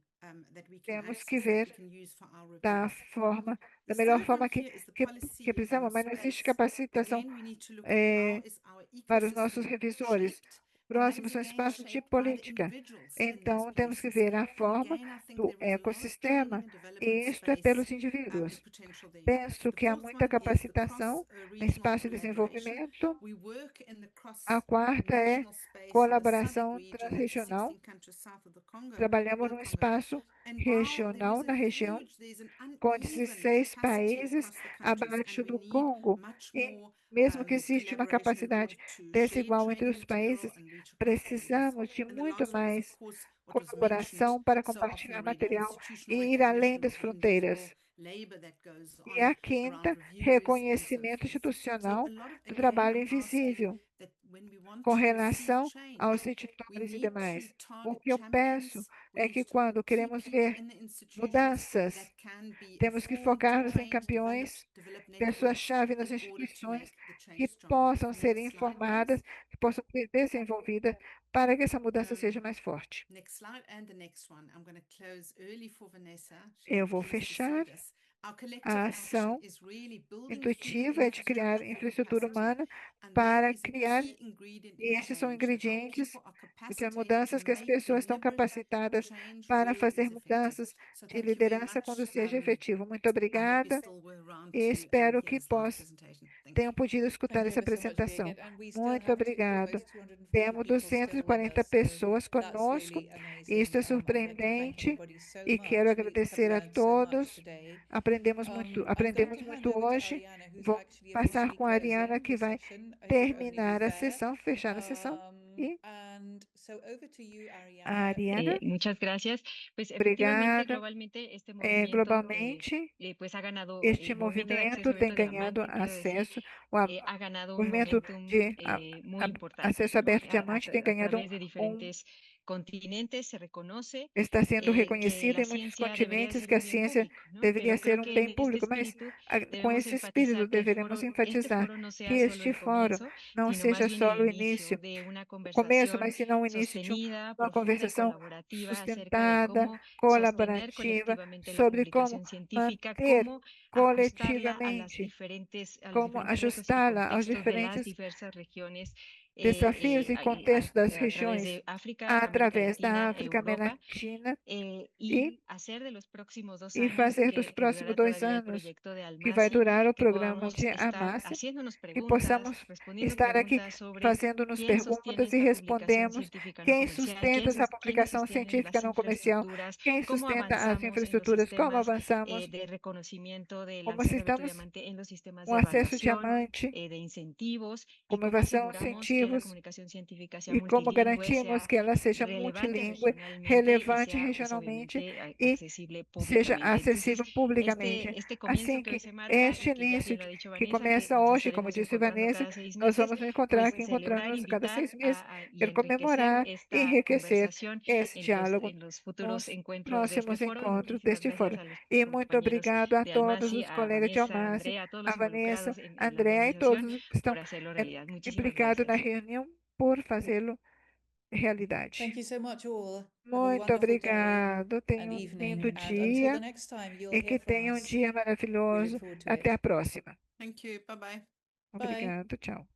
F: that we can
A: Temos que
F: access, that
A: ver
F: we can use for our
A: da
F: reviews.
A: forma,
F: The
A: da melhor
F: third
A: forma
F: one here is the
A: que
F: policy
A: precisamos, mas não existe
F: space.
A: capacitação
F: Again, we need to look at how is our
A: para os nossos
F: ecosystem
A: revisores.
F: shaped, and that is
A: Próximos são
F: again
A: espaços de
F: shaped by the
A: política.
F: individuals in those
A: Então, temos que
F: places.
A: ver a
F: And
A: forma
F: again, I think
A: do
F: there is a lot of training
A: ecossistema,
F: and development
A: e isto é
F: space
A: pelos
F: and
A: indivíduos.
F: potential there.
A: Penso
F: The
A: que há
F: fourth
A: muita
F: one is the
A: capacitação no
F: cross-regional
A: espaço de
F: collaboration.
A: desenvolvimento.
F: We work in the
A: A quarta é
F: cross-national space in the
A: colaboração
F: SADC region,
A: transregional.
F: 16 countries south of the Congo,
A: Trabalhamos num
F: Congo.
A: espaço
F: And while there
A: regional
F: is
A: na
F: a
A: região,
F: huge, there's an
A: com
F: uneven
A: 16
F: capacity
A: países
F: across the countries, and
A: abaixo
F: we
A: do
F: need
A: Congo.
F: much
A: E
F: more
A: mesmo que existe uma
F: collaboration in order
A: capacidade
F: to share
A: desigual entre
F: training
A: os
F: material
A: países,
F: and reach across borders.
A: precisamos de
F: And the
A: muito
F: last one is, of
A: mais
F: course, what was mentioned
A: colaboração para
F: so often
A: compartilhar
F: already,
A: material
F: institutional
A: e ir além
F: recognition
A: das
F: of the
A: fronteiras.
F: invisible labor that goes on
A: E a
F: around
A: quinta,
F: reviewers and so
A: reconhecimento
F: forth. So
A: institucional
F: a lot of,
A: do
F: again,
A: trabalho
F: I'm now saying
A: invisível
F: that when we want
A: com
F: to see
A: relação
F: change,
A: aos
F: we
A: editores e
F: need
A: demais.
F: to target
A: O que eu peço
F: champions, we
A: é
F: need
A: que
F: to
A: quando
F: target
A: queremos
F: key people
A: ver
F: in the institutions
A: mudanças,
F: that can be
A: temos que
F: informed,
A: focar-nos em
F: trained,
A: campeões,
F: develop networks
A: pessoas-chave nas
F: in order to
A: instituições
F: make the change
A: que
F: stronger.
A: possam ser
F: Next slide,
A: informadas,
F: please.
A: que possam ser desenvolvidas para que essa mudança seja mais forte.
F: Next slide and the next one. I'm going to close early for Vanessa.
A: Eu vou
F: Pleased to see
A: fechar.
F: this. Our collective
A: A
F: action
A: ação
F: is really building
A: intuitiva
F: human
A: é de criar
F: infrastructure for
A: infraestrutura
F: capacity.
A: humana
F: And that
A: para
F: is a
A: criar,
F: key ingredient
A: e
F: in
A: esses são
F: change. Our
A: ingredientes
F: people are
A: de
F: capacitated
A: mudanças
F: to
A: que as
F: make
A: pessoas estão
F: deliberate
A: capacitadas
F: change
A: para
F: where it
A: fazer
F: is effective.
A: mudanças
F: So
A: de
F: thank you very
A: liderança quando
F: much.
A: seja efetivo. Muito
F: I hope you
A: obrigada
F: still were around
A: e
F: to
A: espero que
F: hear this last presentation. Thank you.
A: tenham podido escutar
C: Thank you
A: essa
C: ever so much,
A: apresentação.
C: Birgit. And we still
A: Muito
C: have
A: obrigado.
C: almost 240
A: Temos
C: people still with
A: 240
C: us, so
A: pessoas
C: that's
A: conosco.
C: really
A: Isso
C: amazing.
A: é
C: I'd like to thank
A: surpreendente
C: everybody so
A: e quero
C: much. We have
A: agradecer a
C: learned so much
A: todos.
C: today.
A: Aprendemos
C: I'm
A: muito
C: going to hand over to
A: hoje.
C: Ariana, who's
A: Vou
C: actually
A: passar
C: officially
A: com a Ariana,
C: closing
A: que
C: the
A: vai
C: session. I could only
A: terminar
C: be
A: a
C: fair.
A: sessão, fechar a sessão. E
C: And so over to you,
A: a
C: Ariana.
A: Ariana,
G: Muchas gracias. Pues efectivamente,
A: obrigada.
G: globalmente, este movimiento
A: Globalmente,
G: pues ha ganado,
A: este
G: el movimiento de
A: movimento
G: acceso
A: tem
G: abierto de
A: ganhado
G: diamante, quiero decir,
A: acesso,
G: ha ganado un
A: movimento
G: momentum
A: de
G: muy importante,
A: acesso
G: ¿no?
A: aberto diamante tem
G: A
A: ganhado
G: través de diferentes continentes se reconoce
A: está sendo
G: que
A: reconhecido
G: la
A: em muitos
G: ciencia debería
A: continentes
G: ser
A: que a
G: un bien
A: ciência
G: público, ¿no?
A: deveria
G: Pero
A: ser
G: creo
A: um
G: que
A: bem
G: en este
A: público, mas
G: espíritu
A: com
G: debemos
A: esse espírito
G: enfatizar que el
A: deveremos
G: este
A: enfatizar
G: foro no sea
A: que
G: solo
A: este
G: el
A: fórum
G: comienzo,
A: não
G: sino más
A: seja
G: bien
A: só
G: el
A: o
G: inicio
A: início,
G: de una
A: o começo,
G: conversación
A: mas senão o início de
G: sostenida,
A: uma
G: profunda y
A: conversação
G: colaborativa acerca de
A: sustentada,
G: cómo sostener
A: colaborativa,
G: colectivamente la
A: sobre como
G: publicación científica,
A: manter
G: cómo ajustarla a los
A: coletivamente,
G: diferentes retos y
A: ajustá-la aos
G: contextos de las
A: diferentes
G: diversas regiones
A: desafios e contextos das
G: a través
A: regiões
G: de África, América
A: através da
G: Latina,
A: África,
G: Europa,
A: Latina
G: y hacer de los próximos 2
A: e
G: años
A: fazer dos
G: que
A: próximos
G: durará
A: 2
G: todavía el
A: anos
G: proyecto de
A: que vai
G: Almasi,
A: durar o
G: que
A: programa
G: podamos
A: de
G: estar
A: Amácia,
G: haciéndonos
A: que
G: preguntas,
A: possamos
G: respondiendo
A: estar aqui
G: preguntas sobre
A: fazendo-nos
G: quién sostiene
A: perguntas e
G: esta publicación
A: respondemos
G: científica no
A: quem
G: comercial,
A: sustenta essa
G: quiénes
A: publicação
G: sostienen
A: científica
G: las
A: não comercial,
G: infraestructuras,
A: quem
G: cómo
A: sustenta as
G: avanzamos en los
A: infraestruturas, como
G: sistemas
A: avançamos,
G: de reconocimiento del
A: como se
G: acceso
A: estamos
G: diamante en los sistemas
A: com
G: de
A: acesso
G: evaluación,
A: diamante,
G: de incentivos, y
A: como
G: cómo
A: evaluação,
G: aseguramos que la
A: incentivos,
G: comunicación científica sea
A: e como
G: multilingüe,
A: garantimos
G: sea
A: que ela seja
G: relevante
A: multilingüe,
G: regionalmente y
A: relevante
G: sea, pues,
A: regionalmente
G: obviamente,
A: e
G: accesible
A: seja
G: públicamente. Entonces,
A: acessível publicamente.
G: este comienzo
A: Assim
G: que hoy
A: que
G: se marca
A: este
G: y que ya
A: início
G: bien lo ha dicho
A: que
G: Vanessa, que
A: começa
G: nos
A: hoje, como
G: estaremos
A: disse
G: encontrando
A: Vanessa,
G: cada 6
A: nós
G: meses,
A: vamos nos encontrar
G: pues
A: aqui,
G: celebrar,
A: encontrando-nos cada
G: invitar
A: 6 meses,
G: y
A: quero
G: enriquecer
A: comemorar e
G: esta
A: enriquecer
G: conversación
A: esse diálogo
G: en los futuros
A: nos
G: encuentros de este
A: próximos
G: foro. Y
A: encontros
G: muchísimas
A: deste
G: gracias
A: fórum.
G: a los
A: E muito
G: compañeros
A: obrigado a
G: de
A: todos
G: Almasi,
A: os
G: a
A: colegas de
G: Vanessa, a
A: Almasi,
G: Andrea, a todos
A: a
G: los
A: Vanessa,
G: involucrados
A: a
G: en la
A: Andrea e
G: organización
A: todos que
G: por
A: estão
G: hacerlo realidad. Muchísimas
A: implicados na
G: gracias.
A: reunião por fazê-lo realidade.
C: Thank you so much all. Have a
A: Muito
C: wonderful day
A: obrigado,
C: and
A: tenha um
C: evening.
A: lindo
C: And until
A: dia
C: the next time, you'll
A: e
C: hear
A: que
C: from
A: tenha um
C: us.
A: dia
C: We
A: maravilhoso.
C: look forward to
A: Até
C: it.
A: a próxima.
F: Thank you. Bye bye.
C: Bye.
A: Obrigado, tchau.